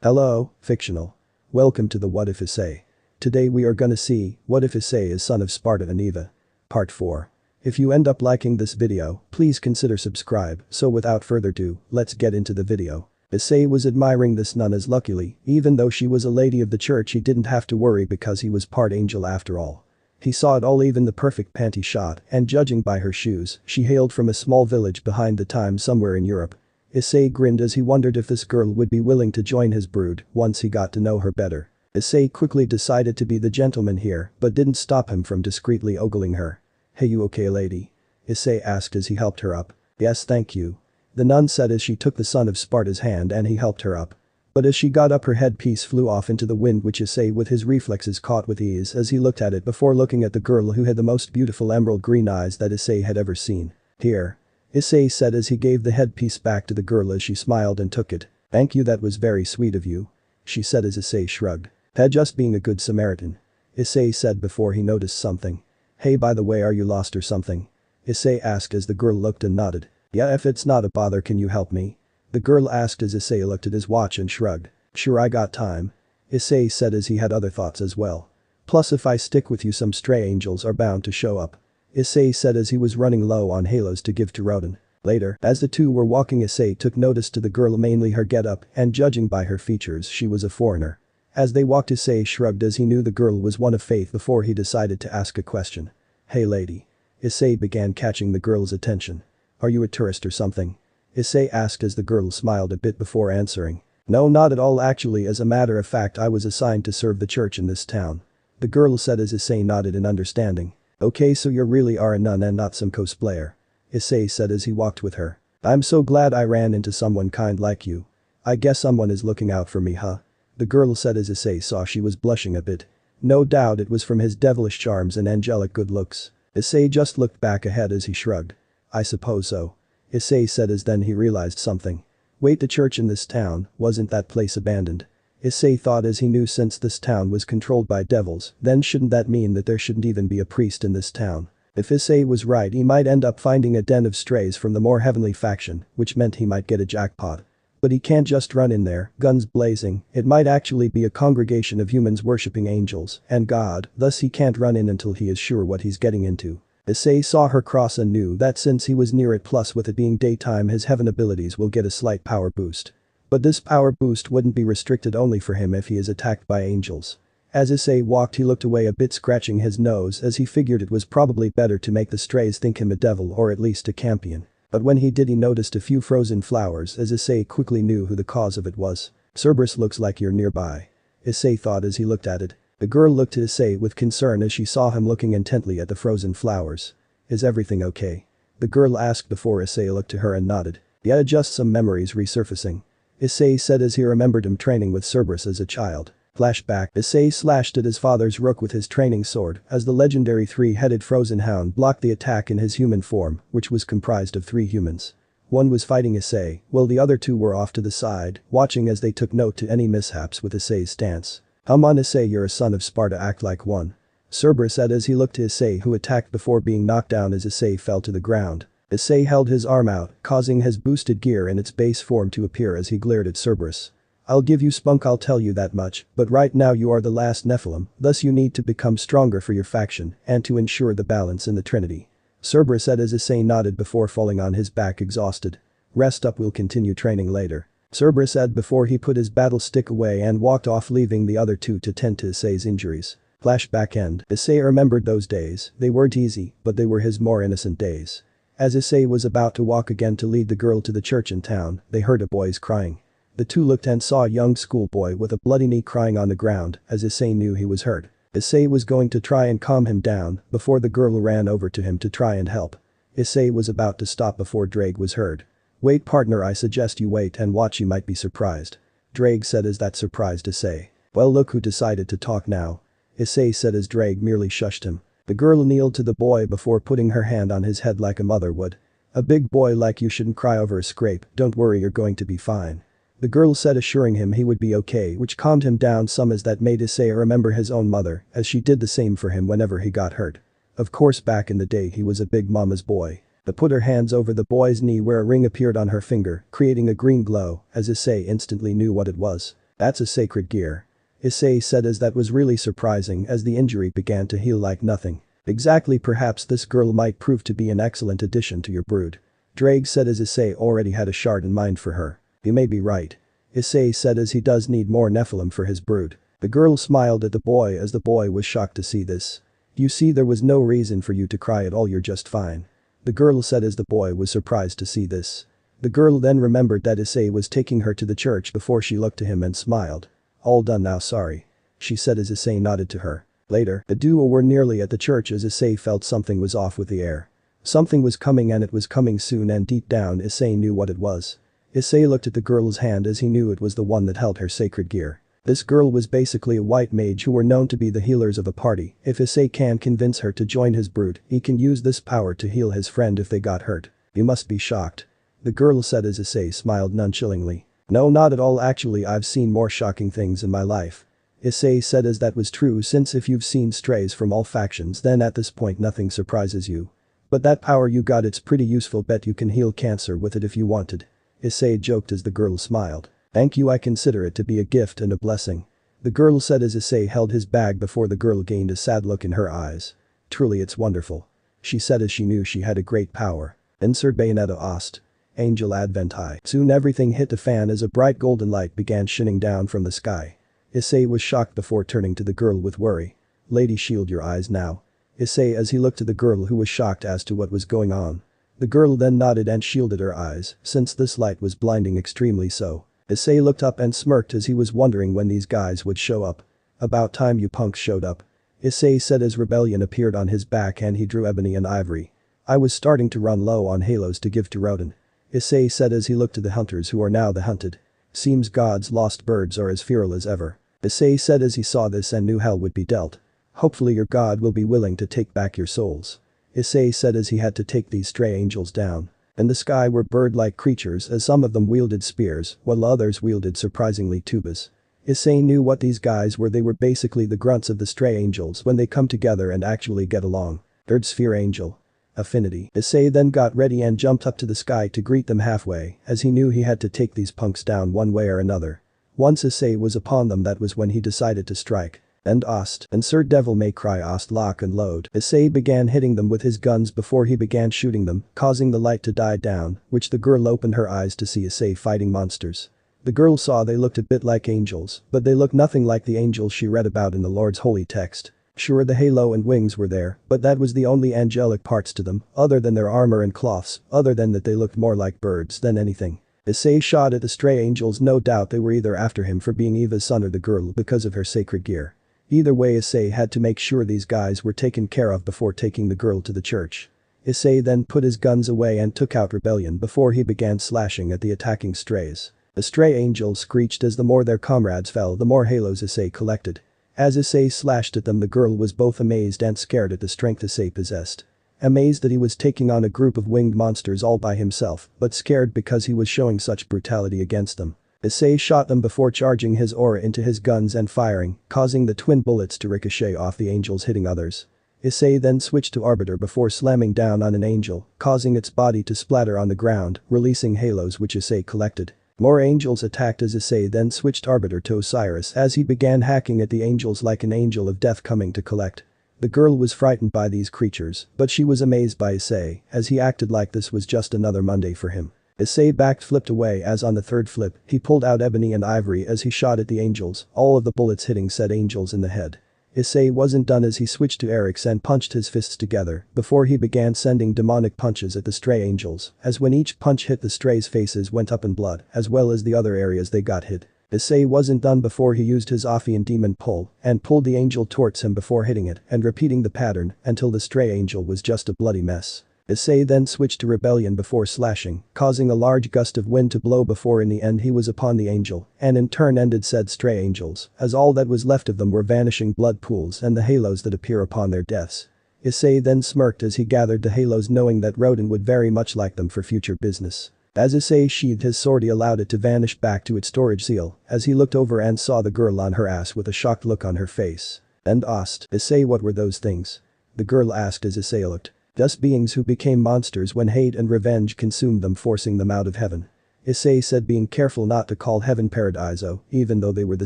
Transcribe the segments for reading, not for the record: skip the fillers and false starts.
Hello, fictional. Welcome to the What If Issei. Today we are gonna see, what if Issei is son of Sparda and Eva? Part 4. If you end up liking this video, please consider subscribe, so without further ado, let's get into the video. Issei was admiring this nun as luckily, even though she was a lady of the church he didn't have to worry because he was part angel after all. He saw it all, even the perfect panty shot, and judging by her shoes, she hailed from a small village behind the time somewhere in Europe. Issei grinned as he wondered if this girl would be willing to join his brood once he got to know her better. Issei quickly decided to be the gentleman here but didn't stop him from discreetly ogling her. "Hey, you okay, lady?" Issei asked as he helped her up. "Yes, thank you," the nun said as she took the son of Sparda's hand and he helped her up. But as she got up, her headpiece flew off into the wind, which Issei with his reflexes caught with ease as he looked at it before looking at the girl who had the most beautiful emerald green eyes that Issei had ever seen. "Here," Issei said as he gave the headpiece back to the girl as she smiled and took it. "Thank you, that was very sweet of you," she said as Issei shrugged. "Had just being a good Samaritan," Issei said before he noticed something. "Hey, by the way, are you lost or something?" Issei asked as the girl looked and nodded. "Yeah, if it's not a bother, can you help me?" the girl asked as Issei looked at his watch and shrugged. "Sure, I got time," Issei said as he had other thoughts as well. "Plus, if I stick with you, some stray angels are bound to show up," Issei said as he was running low on halos to give to Rodin. Later, as the two were walking, Issei took notice to the girl, mainly her getup, and judging by her features she was a foreigner. As they walked, Issei shrugged as he knew the girl was one of faith before he decided to ask a question. "Hey, lady," Issei began, catching the girl's attention. "Are you a tourist or something?" Issei asked as the girl smiled a bit before answering. "No, not at all, actually. As a matter of fact, I was assigned to serve the church in this town," the girl said as Issei nodded in understanding. "Okay, so you really are a nun and not some cosplayer," Issei said as he walked with her. "I'm so glad I ran into someone kind like you. I guess someone is looking out for me, huh?" the girl said as Issei saw she was blushing a bit. No doubt it was from his devilish charms and angelic good looks. Issei just looked back ahead as he shrugged. "I suppose so," Issei said as then he realized something. Wait, the church in this town, wasn't that place abandoned? Issei thought as he knew since this town was controlled by devils, then shouldn't that mean that there shouldn't even be a priest in this town? If Issei was right, he might end up finding a den of strays from the more heavenly faction, which meant he might get a jackpot. But he can't just run in there, guns blazing. It might actually be a congregation of humans worshipping angels and God, thus he can't run in until he is sure what he's getting into. Issei saw her cross and knew that since he was near it, plus with it being daytime, his heaven abilities will get a slight power boost. But this power boost wouldn't be restricted only for him if he is attacked by angels. As Issei walked, he looked away a bit, scratching his nose as he figured it was probably better to make the strays think him a devil or at least a campion. But when he did, he noticed a few frozen flowers as Issei quickly knew who the cause of it was. "Cerberus, looks like you're nearby," Issei thought as he looked at it. The girl looked at Issei with concern as she saw him looking intently at the frozen flowers. "Is everything okay?" the girl asked before Issei looked to her and nodded. "Yeah, just some memories resurfacing," Issei said as he remembered him training with Cerberus as a child. Flashback. Issei slashed at his father's rook with his training sword as the legendary three-headed frozen hound blocked the attack in his human form, which was comprised of 3 humans. One was fighting Issei, while the other 2 were off to the side, watching as they took note to any mishaps with Issei's stance. "Come on, Issei, you're a son of Sparda, act like one," Cerberus said as he looked to Issei, who attacked before being knocked down as Issei fell to the ground. Issei held his arm out, causing his boosted gear in its base form to appear as he glared at Cerberus. "I'll give you spunk, I'll tell you that much, but right now you are the last Nephilim, thus you need to become stronger for your faction and to ensure the balance in the Trinity," Cerberus said as Issei nodded before falling on his back exhausted. "Rest up, we'll continue training later," Cerberus said before he put his battle stick away and walked off, leaving the other 2 to tend to Issei's injuries. Flashback end. Issei remembered those days. They weren't easy, but they were his more innocent days. As Issei was about to walk again to lead the girl to the church in town, they heard a boy's crying. The 2 looked and saw a young schoolboy with a bloody knee crying on the ground as Issei knew he was hurt. Issei was going to try and calm him down before the girl ran over to him to try and help. Issei was about to stop before Drake was heard. "Wait, partner, I suggest you wait and watch, you might be surprised," Drake said as that surprised Issei. "Well, look who decided to talk now," Issei said as Drake merely shushed him. The girl kneeled to the boy before putting her hand on his head like a mother would. "A big boy like you shouldn't cry over a scrape, don't worry, you're going to be fine," the girl said, assuring him he would be okay, which calmed him down some as that made Issei remember his own mother as she did the same for him whenever he got hurt. Of course, back in the day he was a big mama's boy. They put her hands over the boy's knee where a ring appeared on her finger, creating a green glow as Issei instantly knew what it was. That's a sacred gear. Issei said as that was really surprising as the injury began to heal like nothing. Exactly, perhaps this girl might prove to be an excellent addition to your brood. Drake said as Issei already had a shard in mind for her. You may be right. Issei said as he does need more Nephilim for his brood. The girl smiled at the boy as the boy was shocked to see this. You see, there was no reason for you to cry at all, you're just fine. The girl said as the boy was surprised to see this. The girl then remembered that Issei was taking her to the church before she looked to him and smiled. All done now, sorry. She said as Issei nodded to her. Later, the duo were nearly at the church as Issei felt something was off with the air. Something was coming and it was coming soon, and deep down Issei knew what it was. Issei looked at the girl's hand as he knew it was the one that held her sacred gear. This girl was basically a white mage who were known to be the healers of a party. If Issei can convince her to join his brood, he can use this power to heal his friend if they got hurt. You must be shocked. The girl said as Issei smiled nonchalantly. No, not at all, actually I've seen more shocking things in my life. Issei said as that was true, since if you've seen strays from all factions then at this point nothing surprises you. But that power you got, it's pretty useful, bet you can heal cancer with it if you wanted. Issei joked as the girl smiled. Thank you, I consider it to be a gift and a blessing. The girl said as Issei held his bag before the girl gained a sad look in her eyes. Truly it's wonderful. She said as she knew she had a great power. Insert Bayonetta Ost. Angel Adventai. Soon everything hit the fan as a bright golden light began shining down from the sky. Issei was shocked before turning to the girl with worry. Lady, shield your eyes now. Issei as he looked to the girl who was shocked as to what was going on. The girl then nodded and shielded her eyes since this light was blinding extremely so. Issei looked up and smirked as he was wondering when these guys would show up. About time you punks showed up. Issei said as rebellion appeared on his back and he drew ebony and ivory. I was starting to run low on halos to give to Roden. Issei said as he looked to the hunters who are now the hunted. Seems God's lost birds are as feral as ever. Issei said as he saw this and knew hell would be dealt. Hopefully your God will be willing to take back your souls. Issei said as he had to take these stray angels down. In the sky were bird-like creatures as some of them wielded spears while others wielded surprisingly tubas. Issei knew what these guys were, they were basically the grunts of the stray angels when they come together and actually get along. Third sphere angel. Affinity. Issei then got ready and jumped up to the sky to greet them halfway as he knew he had to take these punks down one way or another. Once Issei was upon them, that was when he decided to strike. And Ost, and Sir Devil May Cry Ost, lock and load. Issei began hitting them with his guns before he began shooting them, causing the light to die down, which the girl opened her eyes to see Issei fighting monsters. The girl saw they looked a bit like angels, but they looked nothing like the angels she read about in the Lord's holy text. Sure, the halo and wings were there, but that was the only angelic parts to them, other than their armor and cloths, other than that they looked more like birds than anything. Issei shot at the stray angels, no doubt they were either after him for being Eva's son or the girl because of her sacred gear. Either way, Issei had to make sure these guys were taken care of before taking the girl to the church. Issei then put his guns away and took out rebellion before he began slashing at the attacking strays. The stray angels screeched as the more their comrades fell, the more halos Issei collected. As Issei slashed at them, the girl was both amazed and scared at the strength Issei possessed. Amazed that he was taking on a group of winged monsters all by himself, but scared because he was showing such brutality against them. Issei shot them before charging his aura into his guns and firing, causing the twin bullets to ricochet off the angels, hitting others. Issei then switched to Arbiter before slamming down on an angel, causing its body to splatter on the ground, releasing halos which Issei collected. More angels attacked as Issei then switched Arbiter to Osiris as he began hacking at the angels like an angel of death coming to collect. The girl was frightened by these creatures, but she was amazed by Issei as he acted like this was just another Monday for him. Issei flipped away as on the third flip, he pulled out ebony and ivory as he shot at the angels, all of the bullets hitting said angels in the head. Issei wasn't done as he switched to Eric's and punched his fists together before he began sending demonic punches at the stray angels, as when each punch hit the strays' faces went up in blood as well as the other areas they got hit. Issei wasn't done before he used his Ophian demon pull and pulled the angel towards him before hitting it and repeating the pattern until the stray angel was just a bloody mess. Issei then switched to rebellion before slashing, causing a large gust of wind to blow before in the end he was upon the angel and in turn ended said stray angels as all that was left of them were vanishing blood pools and the halos that appear upon their deaths. Issei then smirked as he gathered the halos knowing that Roden would very much like them for future business. As Issei sheathed his sword he allowed it to vanish back to its storage seal as he looked over and saw the girl on her ass with a shocked look on her face. And asked, Issei, what were those things? The girl asked as Issei looked. Just beings who became monsters when hate and revenge consumed them, forcing them out of heaven. Issei said, being careful not to call heaven paradiso, even though they were the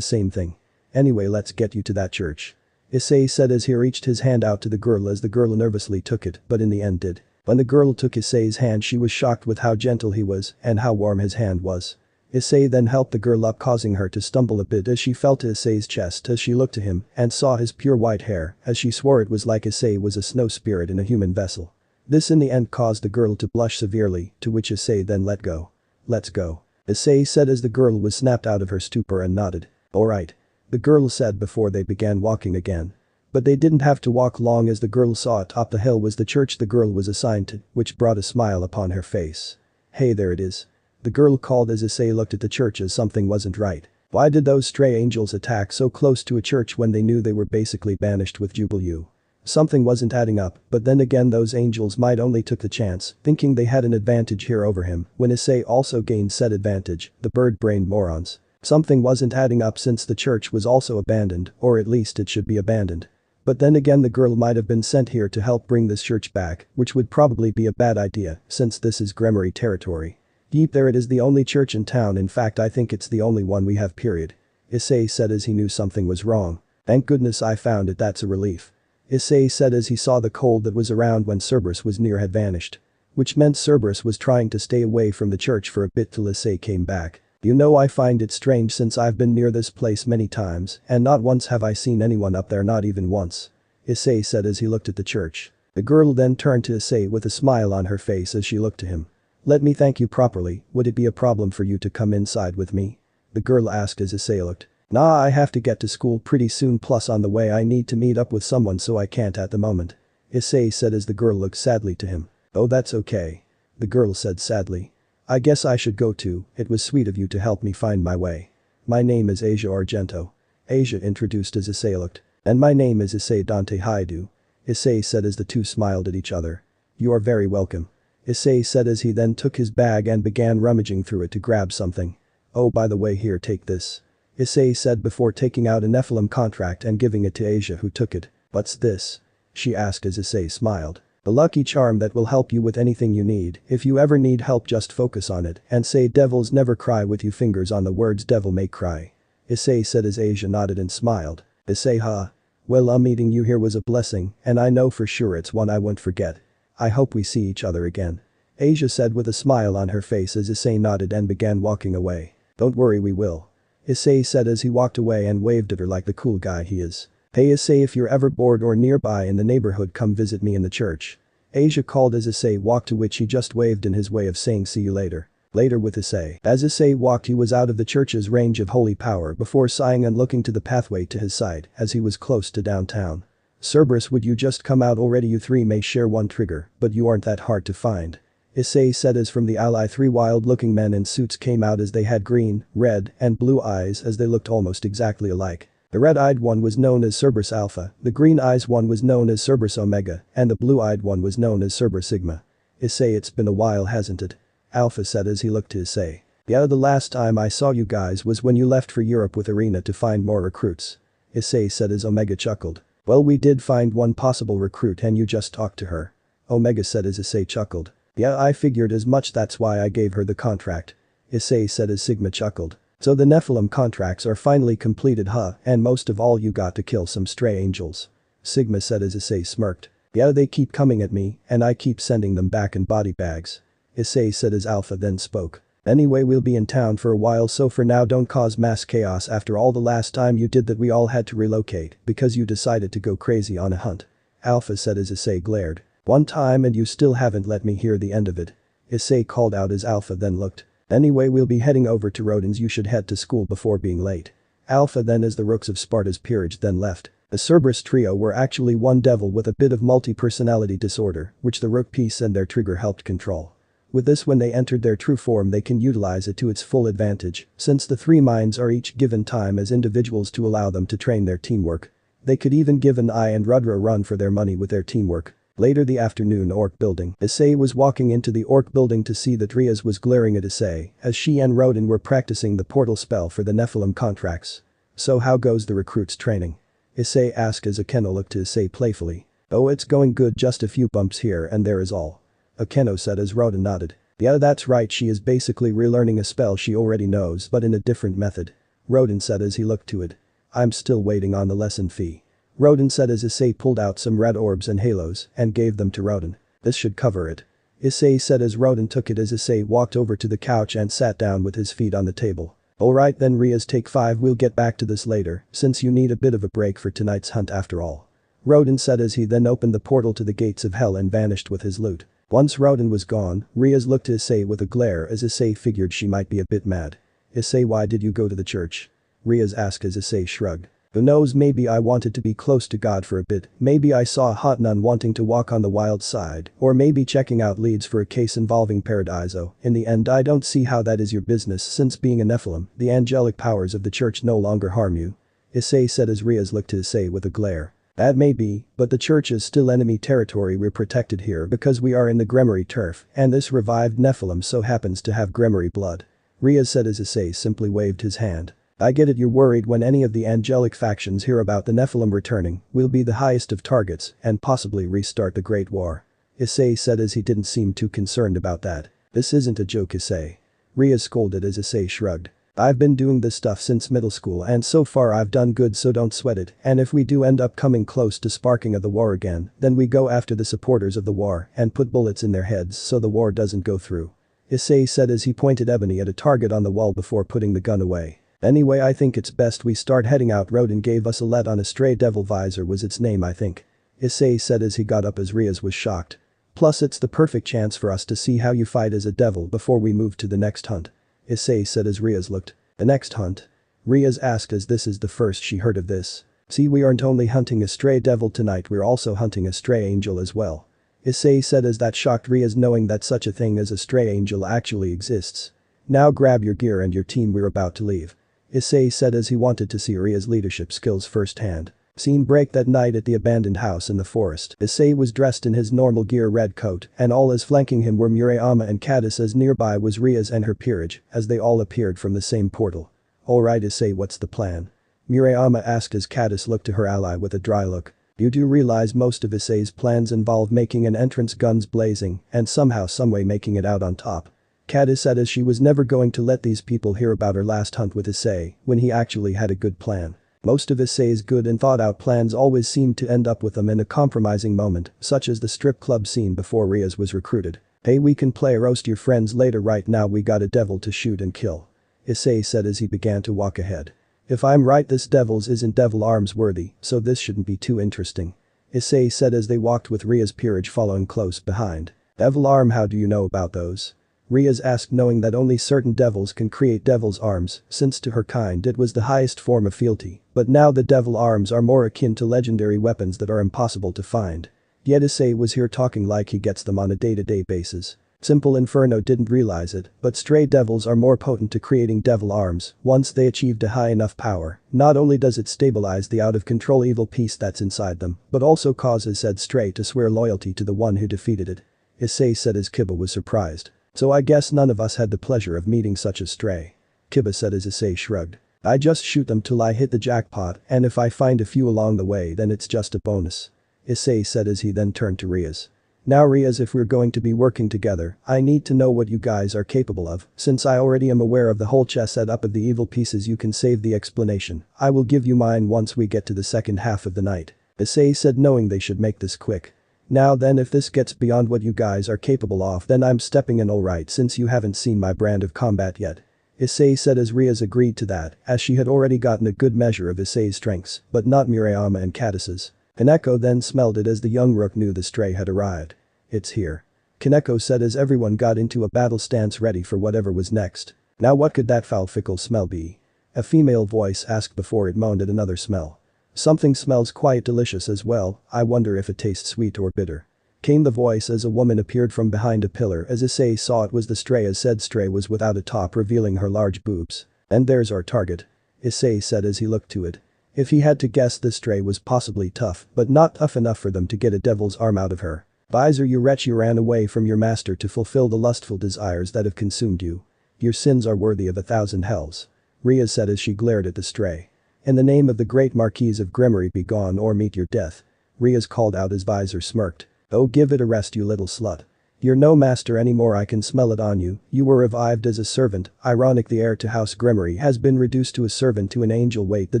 same thing. Anyway, let's get you to that church. Issei said as he reached his hand out to the girl, as the girl nervously took it, but in the end did. When the girl took Issei's hand, she was shocked with how gentle he was and how warm his hand was. Issei then helped the girl up, causing her to stumble a bit as she felt Issei's chest as she looked to him and saw his pure white hair, as she swore it was like Issei was a snow spirit in a human vessel. This in the end caused the girl to blush severely, to which Issei then let go. "Let's go," Issei said as the girl was snapped out of her stupor and nodded. "Alright," the girl said before they began walking again. But they didn't have to walk long, as the girl saw atop the hill was the church the girl was assigned to, which brought a smile upon her face. "Hey, there it is," the girl called as Issei looked at the church, as something wasn't right. Why did those stray angels attack so close to a church when they knew they were basically banished with Jubilee? Something wasn't adding up, but then again those angels might only took the chance, thinking they had an advantage here over him, when Issei also gained said advantage, the bird-brained morons. Something wasn't adding up, since the church was also abandoned, or at least it should be abandoned. But then again the girl might have been sent here to help bring this church back, which would probably be a bad idea, since this is Gremory territory. Yeep, there it is, the only church in town. In fact, I think it's the only one we have, period. Issei said as he knew something was wrong. "Thank goodness I found it, that's a relief." Issei said as he saw the cold that was around when Cerberus was near had vanished. Which meant Cerberus was trying to stay away from the church for a bit till Issei came back. "You know, I find it strange, since I've been near this place many times and not once have I seen anyone up there, not even once," Issei said as he looked at the church. The girl then turned to Issei with a smile on her face as she looked to him. "Let me thank you properly, would it be a problem for you to come inside with me?" the girl asked as Issei looked. "Nah, I have to get to school pretty soon, plus on the way I need to meet up with someone, so I can't at the moment," Issei said as the girl looked sadly to him. "Oh, that's okay," the girl said sadly. "I guess I should go too, it was sweet of you to help me find my way. My name is Asia Argento," Asia introduced as Issei looked. "And my name is Issei Dante Hyoudou," Issei said as the two smiled at each other. "You are very welcome," Issei said as he then took his bag and began rummaging through it to grab something. "Oh, by the way, here, take this," Issei said before taking out a Nephilim contract and giving it to Asia, who took it. "What's this?" she asked as Issei smiled. "The lucky charm that will help you with anything you need. If you ever need help, just focus on it and say devils never cry with your fingers on the words devil may cry," Issei said as Asia nodded and smiled. Issei, "Huh? Well, meeting you here was a blessing, and I know for sure it's one I won't forget. I hope we see each other again," Asia said with a smile on her face as Issei nodded and began walking away. "Don't worry, we will," Issei said as he walked away and waved at her like the cool guy he is. "Hey Issei, if you're ever bored or nearby in the neighborhood, come visit me in the church," Asia called as Issei walked, to which he just waved in his way of saying see you later. Later with Issei. As Issei walked, he was out of the church's range of holy power before sighing and looking to the pathway to his side as he was close to downtown. "Cerberus, would you just come out already? You three may share one trigger, but you aren't that hard to find," Issei said as from the ally 3 wild-looking men in suits came out, as they had green, red, and blue eyes as they looked almost exactly alike. The red-eyed one was known as Cerberus Alpha, the green-eyed one was known as Cerberus Omega, and the blue-eyed one was known as Cerberus Sigma. "Issei, it's been a while, hasn't it?" Alpha said as he looked to Issei. "Yeah, the last time I saw you guys was when you left for Europe with Arena to find more recruits," Issei said as Omega chuckled. "Well, we did find one possible recruit and you just talked to her," Omega said as Issei chuckled. "Yeah, I figured as much, that's why I gave her the contract," Issei said as Sigma chuckled. "So the Nephilim contracts are finally completed, huh, and most of all you got to kill some stray angels," Sigma said as Issei smirked. "Yeah, they keep coming at me and I keep sending them back in body bags," Issei said as Alpha then spoke. "Anyway, we'll be in town for a while, so for now don't cause mass chaos after all the last time you did that we all had to relocate because you decided to go crazy on a hunt," Alpha said as Issei glared. "One time and you still haven't let me hear the end of it," Issei called out as Alpha then looked. "Anyway, we'll be heading over to Rodin's, you should head to school before being late." Alpha then, as the rooks of Sparda's peerage then left. The Cerberus trio were actually one devil with a bit of multi-personality disorder, which the rook piece and their trigger helped control. With this, when they entered their true form, they can utilize it to its full advantage, since the 3 minds are each given time as individuals to allow them to train their teamwork. They could even give an Eye and Rudra a run for their money with their teamwork. Later the afternoon, Orc building. Issei was walking into the Orc building to see that Riaz was glaring at Issei as she and Rodin were practicing the portal spell for the Nephilim contracts. "So how goes the recruits training?" Issei asked as Akeno looked to Issei playfully. "Oh, it's going good, just a few bumps here and there is all," Akeno said as Rodin nodded. Yeah, that's right, she is basically relearning a spell she already knows but in a different method. Rodin said as he looked to it. I'm still waiting on the lesson fee. Rodin said as Issei pulled out some red orbs and halos and gave them to Rodin. This should cover it. Issei said as Rodin took it as Issei walked over to the couch and sat down with his feet on the table. Alright then Riaz, take 5, we'll get back to this later since you need a bit of a break for tonight's hunt after all. Rodin said as he then opened the portal to the gates of hell and vanished with his loot. Once Rodin was gone, Riaz looked to Issei with a glare as Issei figured she might be a bit mad. Issei, why did you go to the church? Riaz asked as Issei shrugged. Who knows, maybe I wanted to be close to God for a bit, maybe I saw a hot nun wanting to walk on the wild side, or maybe checking out leads for a case involving Paradiso. In the end, I don't see how that is your business since being a Nephilim, the angelic powers of the church no longer harm you. Issei said as Riaz looked to Issei with a glare. That may be, but the church is still enemy territory. We're protected here because we are in the Grimoire turf, and this revived Nephilim so happens to have Grimoire blood. Riaz said as Issei simply waved his hand. I get it, you're worried when any of the angelic factions hear about the Nephilim returning, we'll be the highest of targets and possibly restart the Great War. Issei said as he didn't seem too concerned about that. This isn't a joke, Issei. Riaz scolded as Issei shrugged. I've been doing this stuff since middle school and so far I've done good, so don't sweat it, and if we do end up coming close to sparking of the war again, then we go after the supporters of the war and put bullets in their heads so the war doesn't go through. Issei said as he pointed Ebony at a target on the wall before putting the gun away. Anyway, I think it's best we start heading out. Rodin gave us a let on a stray devil, visor was its name I think. Issei said as he got up as Riaz was shocked. Plus it's the perfect chance for us to see how you fight as a devil before we move to the next hunt. Issei said as Riaz looked. The next hunt? Riaz asked as this is the first she heard of this. See, we aren't only hunting a stray devil tonight, we're also hunting a stray angel as well. Issei said as that shocked Riaz knowing that such a thing as a stray angel actually exists. Now grab your gear and your team, we're about to leave. Issei said as he wanted to see Riaz's leadership skills firsthand. Scene break that night at the abandoned house in the forest. Issei was dressed in his normal gear red coat and all as flanking him were Murayama and Caddis as nearby was Riaz and her peerage as they all appeared from the same portal. Alright Issei, what's the plan? Murayama asked as Caddis looked to her ally with a dry look. You do realize most of Issei's plans involve making an entrance, guns blazing, and somehow someway making it out on top. Caddis said as she was never going to let these people hear about her last hunt with Issei when he actually had a good plan. Most of Issei's good and thought out plans always seemed to end up with them in a compromising moment, such as the strip club scene before Riaz was recruited. Hey, we can play roast your friends later, right now we got a devil to shoot and kill. Issei said as he began to walk ahead. If I'm right, this devil's isn't devil arms worthy, so this shouldn't be too interesting. Issei said as they walked with Riaz's peerage following close behind. Devil arm, how do you know about those? Riaz asked, knowing that only certain devils can create devil's arms since to her kind it was the highest form of fealty, but now the devil arms are more akin to legendary weapons that are impossible to find. Yet Issei was here talking like he gets them on a day-to-day basis. Simple Inferno didn't realize it, but stray devils are more potent to creating devil arms once they achieved a high enough power. Not only does it stabilize the out-of-control evil beast that's inside them, but also causes said stray to swear loyalty to the one who defeated it. Issei said as Kiba was surprised. So I guess none of us had the pleasure of meeting such a stray. Kiba said as Issei shrugged. I just shoot them till I hit the jackpot, and if I find a few along the way then it's just a bonus. Issei said as he then turned to Riaz. Now Riaz, if we're going to be working together, I need to know what you guys are capable of, since I already am aware of the whole chess setup of the evil pieces. You can save the explanation, I will give you mine once we get to the second half of the night. Issei said, knowing they should make this quick. Now then, if this gets beyond what you guys are capable of then I'm stepping in, alright, since you haven't seen my brand of combat yet. Issei said as Riaz agreed to that, as she had already gotten a good measure of Issei's strengths, but not Murayama and Caddis's. Kaneko then smelled it as the young rook knew the stray had arrived. It's here. Kaneko said as everyone got into a battle stance ready for whatever was next. Now what could that foul fickle smell be? A female voice asked before it moaned at another smell. Something smells quite delicious as well, I wonder if it tastes sweet or bitter. Came the voice as a woman appeared from behind a pillar as Issei saw it was the stray, as said stray was without a top revealing her large boobs. And there's our target. Issei said as he looked to it. If he had to guess, this stray was possibly tough, but not tough enough for them to get a devil's arm out of her. Visor, you wretch, you ran away from your master to fulfill the lustful desires that have consumed you. Your sins are worthy of 1,000 hells. Riaz said as she glared at the stray. In the name of the great Marquise of Grimoire, be gone or meet your death. Riaz called out as Visor smirked. Oh, give it a rest, you little slut. You're no master anymore, I can smell it on you, you were revived as a servant, ironic the heir to House Grimmery has been reduced to a servant to an angel, wait, the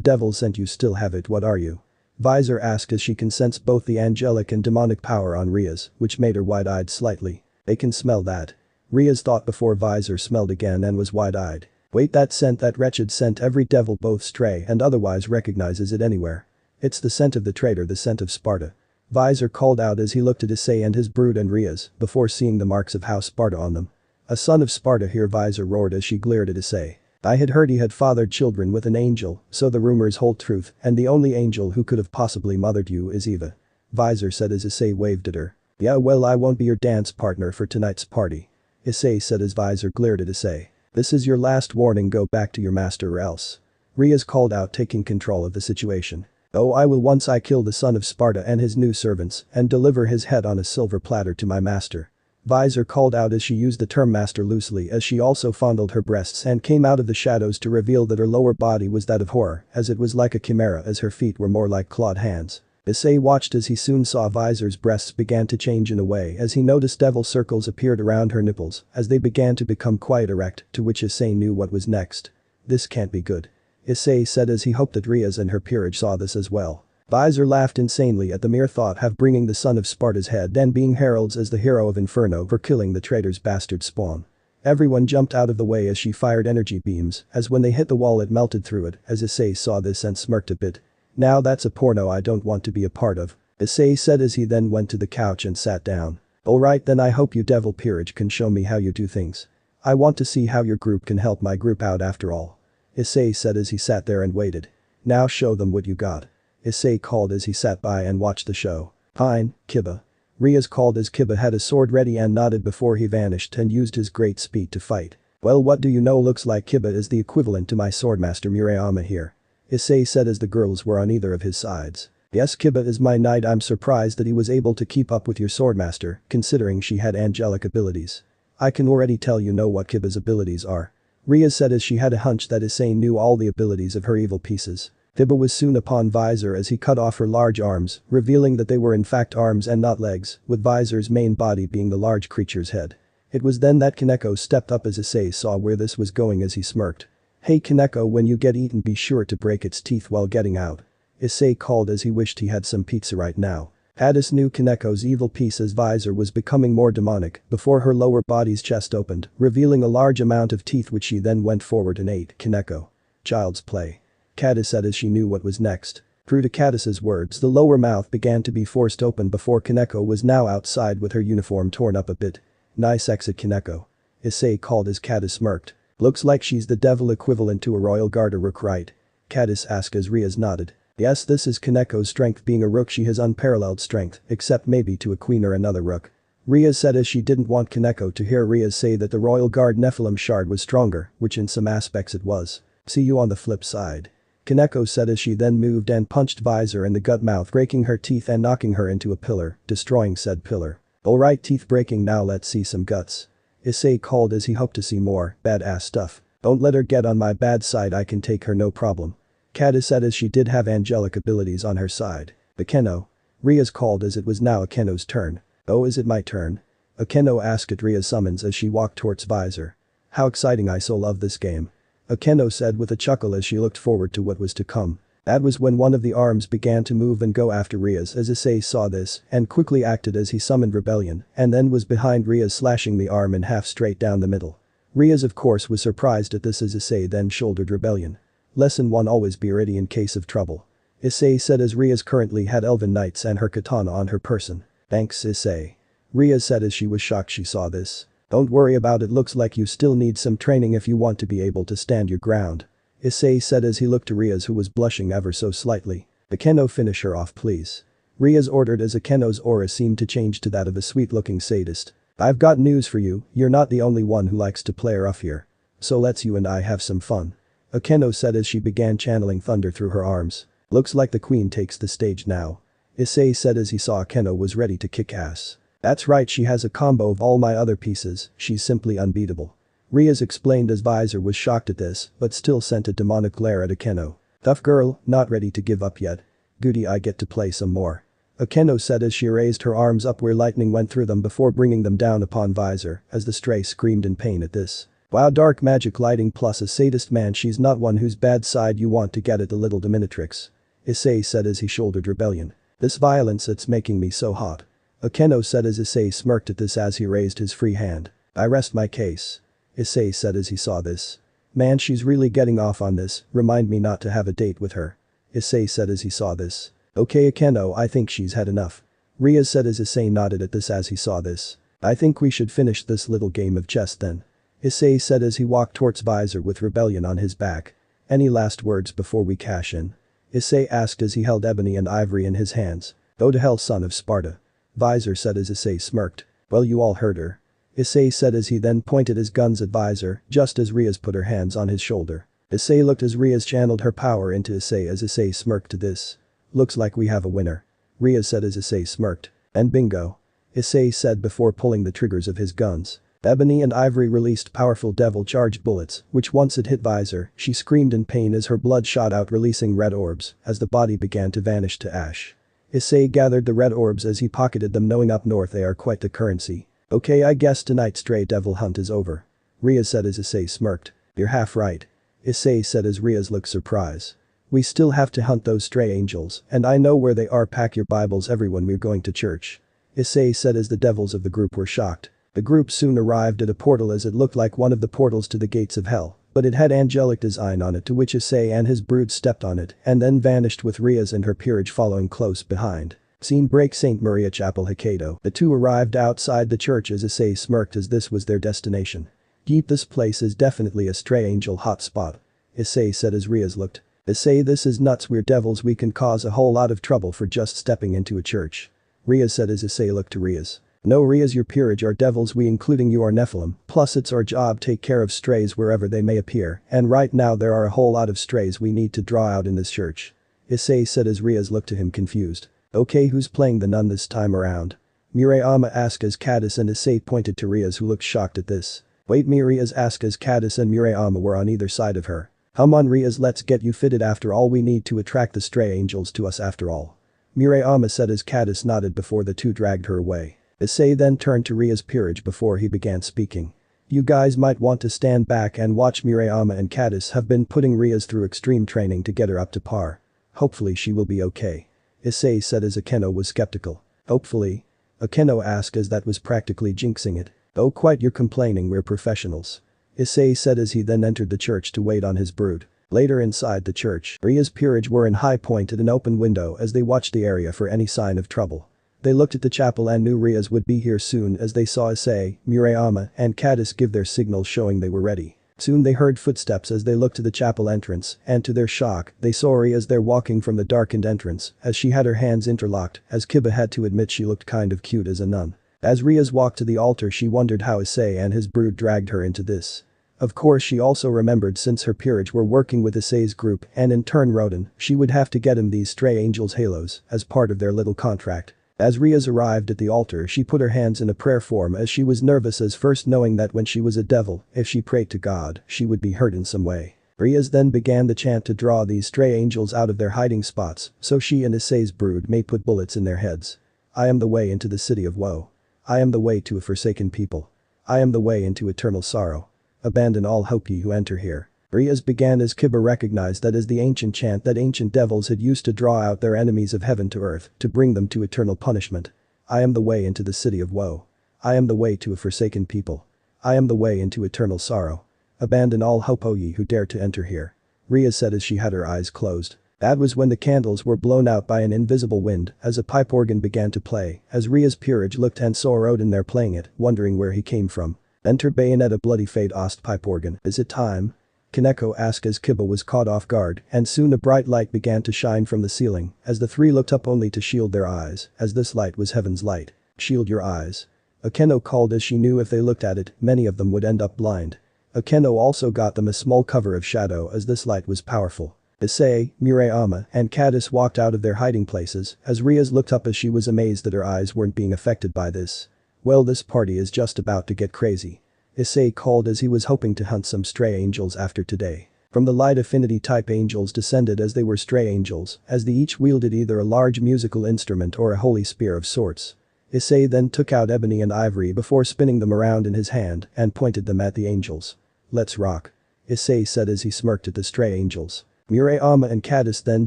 devil sent you, still have it, what are you? Visor asked as she can sense both the angelic and demonic power on Riaz, which made her wide-eyed slightly. They can smell that. Riaz thought before Visor smelled again and was wide-eyed. Wait, that scent, that wretched scent, every devil both stray and otherwise recognizes it anywhere. It's the scent of the traitor, the scent of Sparda. Visor called out as he looked at Issei and his brood and Riaz before seeing the marks of House Sparda on them. A son of Sparda here, Visor roared as she glared at Issei. I had heard he had fathered children with an angel, so the rumors hold truth, and the only angel who could have possibly mothered you is Eva. Visor said as Issei waved at her. Yeah, well, I won't be your dance partner for tonight's party. Issei said as Visor glared at Issei. This is your last warning, go back to your master or else. Riaz called out, taking control of the situation. Oh, I will once I kill the son of Sparda and his new servants and deliver his head on a silver platter to my master. Visor called out as she used the term master loosely as she also fondled her breasts and came out of the shadows to reveal that her lower body was that of horror as it was like a chimera as her feet were more like clawed hands. Issei watched as he soon saw Visor's breasts began to change in a way as he noticed devil circles appeared around her nipples as they began to become quite erect, to which Issei knew what was next. This can't be good. Issei said as he hoped that Riaz and her peerage saw this as well. Visor laughed insanely at the mere thought of bringing the son of Sparda's head and being heralds as the hero of Inferno for killing the traitor's bastard spawn. Everyone jumped out of the way as she fired energy beams, as when they hit the wall it melted through it, as Issei saw this and smirked a bit. Now that's a porno I don't want to be a part of, Issei said as he then went to the couch and sat down. Alright then, I hope you devil peerage can show me how you do things. I want to see how your group can help my group out after all. Issei said as he sat there and waited. Now show them what you got. Issei called as he sat by and watched the show. Fine, Kiba. Riaz called as Kiba had a sword ready and nodded before he vanished and used his great speed to fight. Well, what do you know, looks like Kiba is the equivalent to my swordmaster Murayama here. Issei said as the girls were on either of his sides. Yes, Kiba is my knight, I'm surprised that he was able to keep up with your swordmaster, considering she had angelic abilities. I can already tell you know what Kiba's abilities are. Riaz said as she had a hunch that Issei knew all the abilities of her evil pieces. Kiba was soon upon Visor as he cut off her large arms, revealing that they were in fact arms and not legs, with Visor's main body being the large creature's head. It was then that Kaneko stepped up as Issei saw where this was going as he smirked. Hey Kaneko, when you get eaten be sure to break its teeth while getting out. Issei called as he wished he had some pizza right now. Addis knew Kaneko's evil piece as Visor was becoming more demonic before her lower body's chest opened, revealing a large amount of teeth which she then went forward and ate. Kaneko. Child's play. Cadis said as she knew what was next. True to Cadis's words, the lower mouth began to be forced open before Kaneko was now outside with her uniform torn up a bit. Nice exit, Kaneko. Issei called as Cadis smirked. Looks like she's the devil equivalent to a royal guard, a rook, right? Cadis asked as Riaz nodded. Yes, this is Kaneko's strength, being a rook she has unparalleled strength, except maybe to a queen or another rook. Riaz said as she didn't want Kaneko to hear Riaz say that the royal guard Nephilim shard was stronger, which in some aspects it was. See you on the flip side. Kaneko said as she then moved and punched Visor in the gut mouth, breaking her teeth and knocking her into a pillar, destroying said pillar. Alright, teeth breaking, now let's see some guts. Issei called as he hoped to see more badass stuff. Don't let her get on my bad side, I can take her no problem. Cadis said as she did have angelic abilities on her side. Akeno. Riaz called as it was now Akeno's turn. Oh, is it my turn? Akeno asked at Riaz summons as she walked towards Visor. How exciting, I so love this game. Akeno said with a chuckle as she looked forward to what was to come. That was when one of the arms began to move and go after Riaz as Issei saw this and quickly acted as he summoned rebellion and then was behind Riaz, slashing the arm in half straight down the middle. Riaz of course was surprised at this as Issei then shouldered rebellion. Lesson 1: always be ready in case of trouble. Issei said as Riaz currently had elven knights and her katana on her person. Thanks, Issei. Riaz said as she was shocked she saw this. Don't worry about it, looks like you still need some training if you want to be able to stand your ground. Issei said as he looked to Riaz, who was blushing ever so slightly. Akeno, finish her off please. Riaz ordered as Akeno's aura seemed to change to that of a sweet-looking sadist. I've got news for you, you're not the only one who likes to play rough here. So let's you and I have some fun. Akeno said as she began channeling thunder through her arms. Looks like the queen takes the stage now. Issei said as he saw Akeno was ready to kick ass. That's right, she has a combo of all my other pieces, she's simply unbeatable. Riaz explained as Visor was shocked at this, but still sent a demonic glare at Akeno. Tough girl, not ready to give up yet. Goody, I get to play some more. Akeno said as she raised her arms up where lightning went through them before bringing them down upon Visor as the stray screamed in pain at this. Wow, dark magic lighting plus a sadist man, she's not one whose bad side you want to get at, the little dominatrix. Issei said as he shouldered rebellion. This violence, it's making me so hot. Akeno said as Issei smirked at this as he raised his free hand. I rest my case. Issei said as he saw this. Man, she's really getting off on this, remind me not to have a date with her. Issei said as he saw this. Okay Akeno, I think she's had enough. Ria said as Issei nodded at this as he saw this. I think we should finish this little game of chess then. Issei said as he walked towards Visor with rebellion on his back. Any last words before we cash in? Issei asked as he held ebony and ivory in his hands. Go to hell, son of Sparda. Visor said as Issei smirked. Well, you all heard her. Issei said as he then pointed his guns at Visor just as Riaz put her hands on his shoulder. Issei looked as Riaz channeled her power into Issei as Issei smirked to this. Looks like we have a winner. Riaz said as Issei smirked. And bingo. Issei said before pulling the triggers of his guns. Ebony and Ivory released powerful devil-charged bullets, which once it hit Visor, she screamed in pain as her blood shot out releasing red orbs as the body began to vanish to ash. Issei gathered the red orbs as he pocketed them, knowing up north they are quite the currency. Okay, I guess tonight's stray devil hunt is over. Riaz said as Issei smirked. You're half right. Issei said as Riaz looked surprised. We still have to hunt those stray angels, and I know where they are. Pack your Bibles everyone, we're going to church. Issei said as the devils of the group were shocked. The group soon arrived at a portal as it looked like one of the portals to the gates of hell, but it had angelic design on it, to which Issei and his brood stepped on it and then vanished with Riaz and her peerage following close behind. Scene break. St. Maria Chapel, Hyoudou. The two arrived outside the church as Issei smirked as this was their destination. Yeep, this place is definitely a stray angel hotspot. Issei said as Riaz looked. Issei, this is nuts, we're devils, we can cause a whole lot of trouble for just stepping into a church. Riaz said as Issei looked to Riaz. No Riaz, your peerage are devils, we including you are Nephilim, plus it's our job take care of strays wherever they may appear, and right now there are a whole lot of strays we need to draw out in this church. Issei said as Riaz looked to him confused. Okay, who's playing the nun this time around? Murayama asked as Caddis and Issei pointed to Riaz, who looked shocked at this. Wait, Riaz asked as Caddis and Murayama were on either side of her. Come on Riaz, let's get you fitted, after all we need to attract the stray angels to us after all. Murayama said as Caddis nodded before the two dragged her away. Issei then turned to Riaz peerage before he began speaking. You guys might want to stand back and watch. Murayama and Caddis have been putting Riaz through extreme training to get her up to par. Hopefully she will be okay. Issei said as Akeno was skeptical. Hopefully? Akeno asked as that was practically jinxing it. Oh quite, you're complaining, we're professionals. Issei said as he then entered the church to wait on his brood. Later inside the church, Riaz peerage were in high point at an open window as they watched the area for any sign of trouble. They looked at the chapel and knew Riaz would be here soon as they saw Issei, Murayama and Caddis give their signals showing they were ready. Soon they heard footsteps as they looked to the chapel entrance, and to their shock, they saw Riaz there walking from the darkened entrance as she had her hands interlocked, as Kiba had to admit she looked kind of cute as a nun. As Riaz walked to the altar, she wondered how Issei and his brood dragged her into this. Of course, she also remembered since her peerage were working with Issei's group and in turn Rodin, she would have to get him these stray angels halos as part of their little contract. As Riaz arrived at the altar, she put her hands in a prayer form as she was nervous as first knowing that when she was a devil, if she prayed to God, she would be hurt in some way. Riaz then began the chant to draw these stray angels out of their hiding spots so she and Issei's brood may put bullets in their heads. I am the way into the city of woe. I am the way to a forsaken people. I am the way into eternal sorrow. Abandon all hope ye who enter here. Riaz began as Kiba recognized that as the ancient chant that ancient devils had used to draw out their enemies of heaven to earth to bring them to eternal punishment. I am the way into the city of woe. I am the way to a forsaken people. I am the way into eternal sorrow. Abandon all hope, O ye who dare to enter here. Riaz said as she had her eyes closed. That was when the candles were blown out by an invisible wind as a pipe organ began to play as Riaz peerage looked and saw Rodin there playing it, wondering where he came from. Enter Bayonetta bloody fade ost pipe organ. Is it time? Kaneko asked as Kiba was caught off guard, and soon a bright light began to shine from the ceiling as the three looked up only to shield their eyes as this light was heaven's light. Shield your eyes. Akeno called as she knew if they looked at it, many of them would end up blind. Akeno also got them a small cover of shadow as this light was powerful. Issei, Murayama and Caddis walked out of their hiding places as Riaz looked up as she was amazed that her eyes weren't being affected by this. Well, this party is just about to get crazy. Issei called as he was hoping to hunt some stray angels after today. From the light affinity type angels descended as they were stray angels, as they each wielded either a large musical instrument or a holy spear of sorts. Issei then took out ebony and ivory before spinning them around in his hand and pointed them at the angels. "Let's rock," Issei said as he smirked at the stray angels. Murayama and Cadis then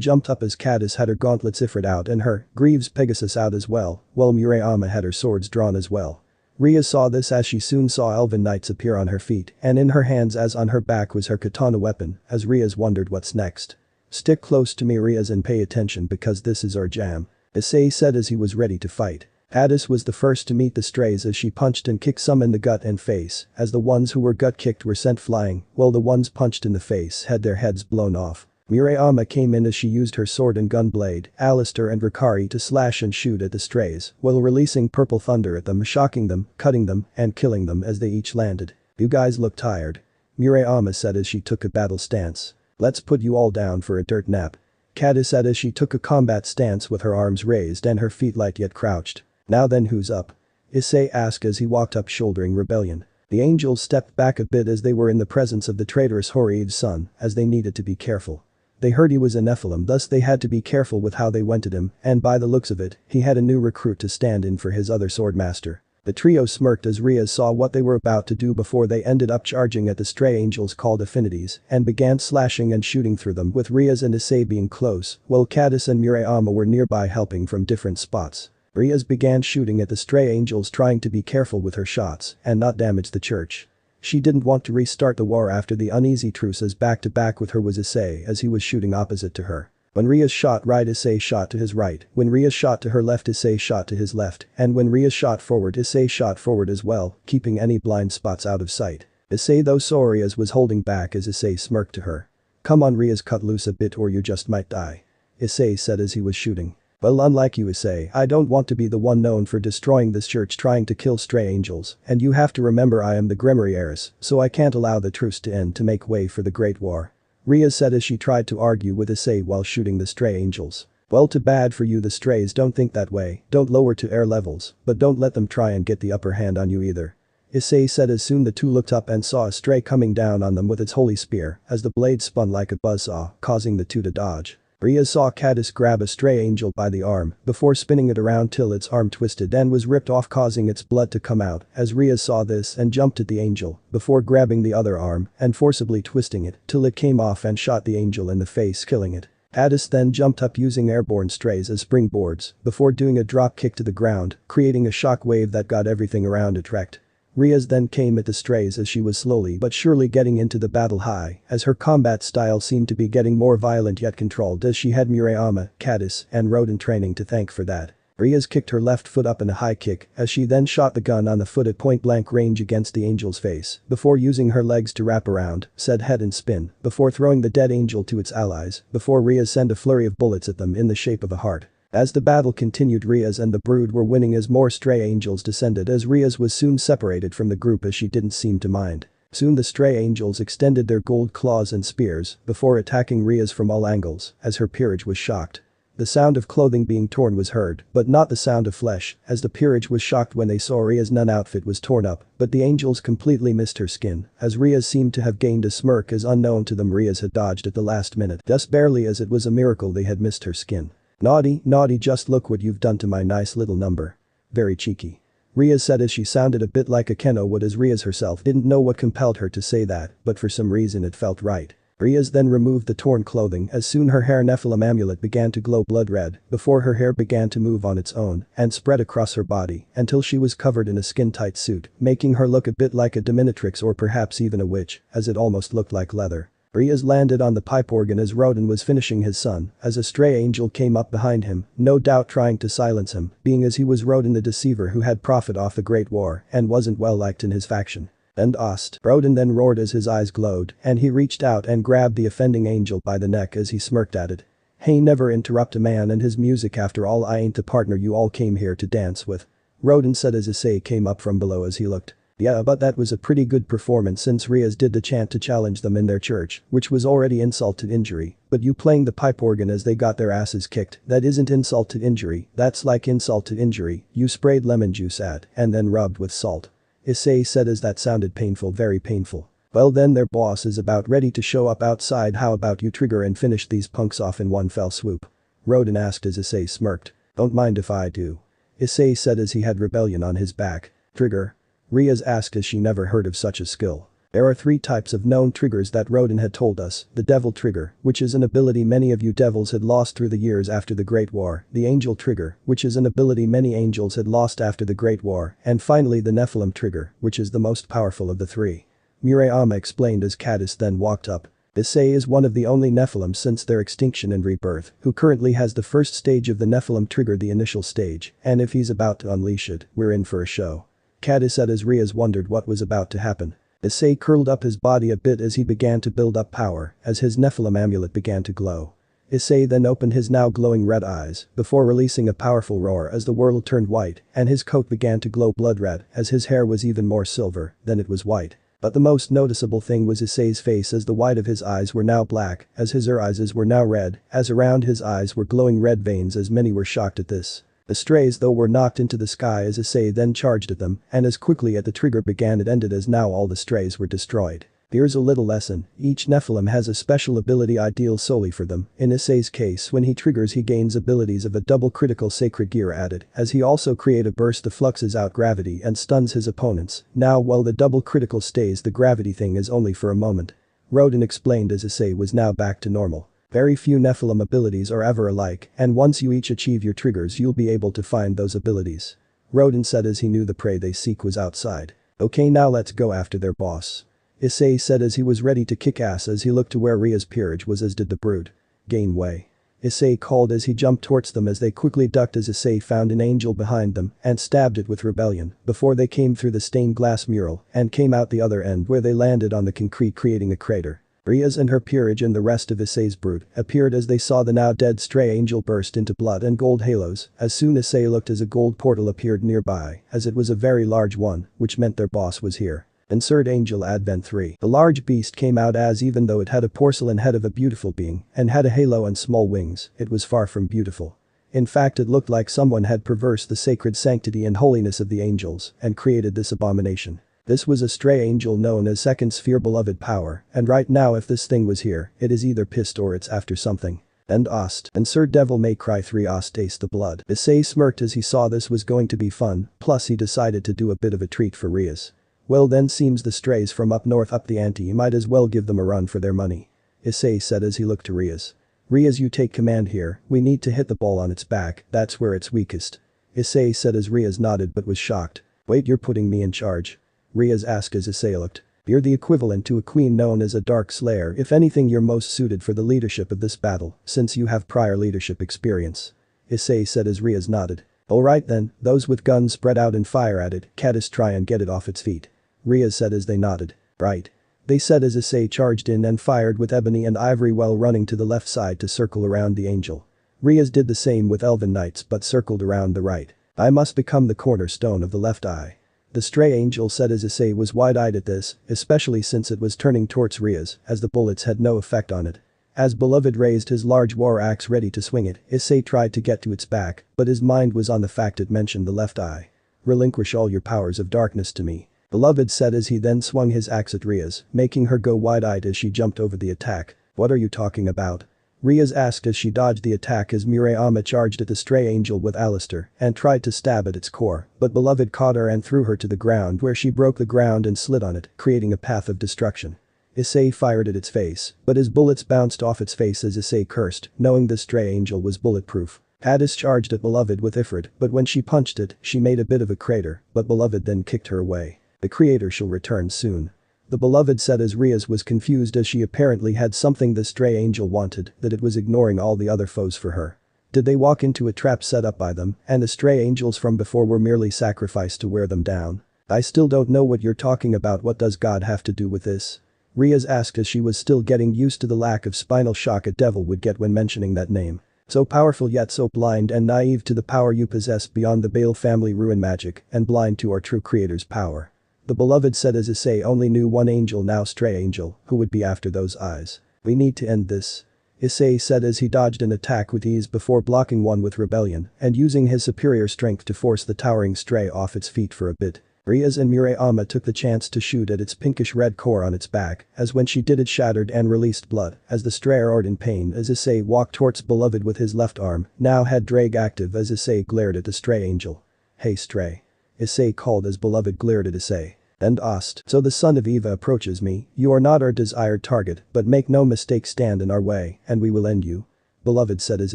jumped up as Cadis had her gauntlets Ifrit out and her Greaves Pegasus out as well, while Murayama had her swords drawn as well. Rhea saw this as she soon saw elven knights appear on her feet and in her hands as on her back was her katana weapon as Rhea's wondered what's next. "Stick close to me Rhea's and pay attention because this is our jam," Issei said as he was ready to fight. Cadis was the first to meet the strays as she punched and kicked some in the gut and face as the ones who were gut kicked were sent flying while the ones punched in the face had their heads blown off. Murayama came in as she used her sword and gun blade, Alistair and Rikari to slash and shoot at the strays while releasing purple thunder at them, shocking them, cutting them, and killing them as they each landed. "You guys look tired," Murayama said as she took a battle stance. "Let's put you all down for a dirt nap," Cadis said as she took a combat stance with her arms raised and her feet light yet crouched. "Now then who's up?" Issei asked as he walked up shouldering rebellion. The angels stepped back a bit as they were in the presence of the traitorous Horride's son as they needed to be careful. They heard he was a Nephilim thus they had to be careful with how they went at him and by the looks of it, he had a new recruit to stand in for his other swordmaster. The trio smirked as Rhea saw what they were about to do before they ended up charging at the stray angels called affinities and began slashing and shooting through them with Rhea's and Issei being close while Cadis and Murayama were nearby helping from different spots. Rhea's began shooting at the stray angels trying to be careful with her shots and not damage the church. She didn't want to restart the war after the uneasy truce as back to back with her was Issei as he was shooting opposite to her. When Rhea shot right Issei shot to his right, when Rhea shot to her left Issei shot to his left, and when Rhea shot forward Issei shot forward as well, keeping any blind spots out of sight. Issei though saw Rhea's was holding back as Issei smirked to her. "Come on Rhea's cut loose a bit or you just might die," Issei said as he was shooting. "Well unlike you Issei, I don't want to be the one known for destroying this church trying to kill stray angels and you have to remember I am the Grimoire heiress so I can't allow the truce to end to make way for the Great War," Rhea said as she tried to argue with Issei while shooting the stray angels. "Well too bad for you the strays don't think that way, don't lower to air levels, but don't let them try and get the upper hand on you either," Issei said as soon the two looked up and saw a stray coming down on them with its holy spear as the blade spun like a buzzsaw, causing the two to dodge. Rhea saw Cadis grab a stray angel by the arm before spinning it around till its arm twisted and was ripped off causing its blood to come out as Rhea saw this and jumped at the angel before grabbing the other arm and forcibly twisting it till it came off and shot the angel in the face killing it. Cadis then jumped up using airborne strays as springboards before doing a drop kick to the ground, creating a shock wave that got everything around it wrecked. Rhea's then came at the strays as she was slowly but surely getting into the battle high as her combat style seemed to be getting more violent yet controlled as she had Murayama, Cadis, and Rodin training to thank for that. Rhea's kicked her left foot up in a high kick as she then shot the gun on the foot at point blank range against the angel's face before using her legs to wrap around, said head and spin before throwing the dead angel to its allies before Rhea sent a flurry of bullets at them in the shape of a heart. As the battle continued Rhea's and the brood were winning as more stray angels descended as Rhea's was soon separated from the group as she didn't seem to mind. Soon the stray angels extended their gold claws and spears before attacking Rhea's from all angles as her peerage was shocked. The sound of clothing being torn was heard but not the sound of flesh as the peerage was shocked when they saw Rhea's nun outfit was torn up but the angels completely missed her skin as Rhea's seemed to have gained a smirk as unknown to them Rhea's had dodged at the last minute just barely as it was a miracle they had missed her skin. "Naughty, naughty just look what you've done to my nice little number. Very cheeky," Rhea said as she sounded a bit like a Keno would as Rhea's herself didn't know what compelled her to say that but for some reason it felt right. Rhea's then removed the torn clothing as soon her hair Nephilim amulet began to glow blood red before her hair began to move on its own and spread across her body until she was covered in a skin-tight suit, making her look a bit like a dominatrix or perhaps even a witch as it almost looked like leather. Rhea's landed on the pipe organ as Rodin was finishing his son as a stray angel came up behind him, no doubt trying to silence him, being as he was Rodin the deceiver who had profit off the Great War and wasn't well liked in his faction. "And Ost," Rodin then roared as his eyes glowed and he reached out and grabbed the offending angel by the neck as he smirked at it. "Hey never interrupt a man and his music after all I ain't the partner you all came here to dance with," Rodin said as Issei came up from below as he looked. "Yeah but that was a pretty good performance since Rhea's did the chant to challenge them in their church, which was already insult to injury, but you playing the pipe organ as they got their asses kicked, that isn't insult to injury, that's like insult to injury, you sprayed lemon juice at and then rubbed with salt," Issei said as that sounded painful very painful. Well then their boss is about ready to show up outside, how about you trigger and finish these punks off in one fell swoop? Rodin asked as Issei smirked. Don't mind if I do. Issei said as he had rebellion on his back. Trigger? Riaz asked as she never heard of such a skill. There are 3 types of known triggers that Rodin had told us: the Devil Trigger, which is an ability many of you devils had lost through the years after the Great War, the Angel Trigger, which is an ability many angels had lost after the Great War, and finally the Nephilim Trigger, which is the most powerful of the 3. Murayama explained as Cadis then walked up. Issei is one of the only Nephilim since their extinction and rebirth, who currently has the first stage of the Nephilim Trigger, the initial stage, and if he's about to unleash it, we're in for a show. Cadis said as Riaz wondered what was about to happen. Issei curled up his body a bit as he began to build up power, as his Nephilim amulet began to glow. Issei then opened his now glowing red eyes, before releasing a powerful roar as the world turned white, and his coat began to glow blood red, as his hair was even more silver than it was white. But the most noticeable thing was Issei's face, as the white of his eyes were now black, as his eyes were now red, as around his eyes were glowing red veins, as many were shocked at this. The strays though were knocked into the sky as Issei then charged at them, and as quickly as the trigger began it ended, as now all the strays were destroyed. Here's a little lesson: each Nephilim has a special ability ideal solely for them. In Issei's case, when he triggers he gains abilities of a double critical sacred gear added, as he also create a burst that fluxes out gravity and stuns his opponents. Now while the double critical stays, the gravity thing is only for a moment. Rodin explained as Issei was now back to normal. Very few Nephilim abilities are ever alike, and once you each achieve your triggers you'll be able to find those abilities. Rodin said as he knew the prey they seek was outside. Okay, now let's go after their boss. Issei said as he was ready to kick ass as he looked to where Ria's peerage was, as did the brood. Gain way. Issei called as he jumped towards them, as they quickly ducked as Issei found an angel behind them and stabbed it with rebellion before they came through the stained glass mural and came out the other end, where they landed on the concrete creating a crater. Riaz and her peerage and the rest of Issei's brood appeared as they saw the now dead stray angel burst into blood and gold halos. As soon as Issei looked, as a gold portal appeared nearby, as it was a very large one, which meant their boss was here. Insert Angel Advent 3. The large beast came out, as even though it had a porcelain head of a beautiful being and had a halo and small wings, it was far from beautiful. In fact, it looked like someone had perversed the sacred sanctity and holiness of the angels and created this abomination. This was a stray angel known as Second Sphere Beloved Power, and right now if this thing was here, it is either pissed or it's after something. And Ost. Insert Devil May Cry 3 Ost Taste the Blood. Issei smirked as he saw this was going to be fun, plus he decided to do a bit of a treat for Riaz. Well then, seems the strays from up north up the ante, you might as well give them a run for their money. Issei said as he looked to Riaz. Riaz, you take command here, we need to hit the ball on its back, that's where it's weakest. Issei said as Riaz nodded but was shocked. Wait, you're putting me in charge? Riaz asked as Issei looked. You're the equivalent to a queen known as a Dark Slayer. If anything, you're most suited for the leadership of this battle, since you have prior leadership experience. Issei said as Riaz nodded. Alright then, those with guns spread out and fire at it, Cadis, try and get it off its feet. Riaz said as they nodded. Right. They said as Issei charged in and fired with ebony and ivory while running to the left side to circle around the angel. Riaz did the same with Elven Knights but circled around the right. I must become the cornerstone of the left eye. The stray angel said as Issei was wide-eyed at this, especially since it was turning towards Riaz, as the bullets had no effect on it. As Beloved raised his large war axe ready to swing it, Issei tried to get to its back, but his mind was on the fact it mentioned the left eye. Relinquish all your powers of darkness to me. Beloved said as he then swung his axe at Riaz, making her go wide-eyed as she jumped over the attack. What are you talking about? Riaz asked as she dodged the attack as Murayama charged at the stray angel with Alistair and tried to stab at its core, but Beloved caught her and threw her to the ground, where she broke the ground and slid on it, creating a path of destruction. Issei fired at its face, but his bullets bounced off its face as Issei cursed, knowing the stray angel was bulletproof. Hadis charged at Beloved with Ifrit, but when she punched it, she made a bit of a crater, but Beloved then kicked her away. The creator shall return soon. The Beloved said as Riaz was confused, as she apparently had something the stray angel wanted, that it was ignoring all the other foes for her. Did they walk into a trap set up by them, and the stray angels from before were merely sacrificed to wear them down? I still don't know what you're talking about. What does God have to do with this? Riaz asked as she was still getting used to the lack of spinal shock a devil would get when mentioning that name. So powerful yet so blind and naive to the power you possess beyond the Bale family ruin magic, and blind to our true creator's power. The Beloved said as Issei only knew one angel, now stray angel, who would be after those eyes. We need to end this. Issei said as he dodged an attack with ease before blocking one with rebellion and using his superior strength to force the towering stray off its feet for a bit. Rias and Murayama took the chance to shoot at its pinkish-red core on its back, as when she did it shattered and released blood, as the stray roared in pain as Issei walked towards beloved with his left arm, now had drag active as Issei glared at the stray angel. "Hey stray." Issei called as beloved glared at Issei. And asked, "So the son of Eva approaches me, you are not our desired target, but make no mistake stand in our way, and we will end you." Beloved said as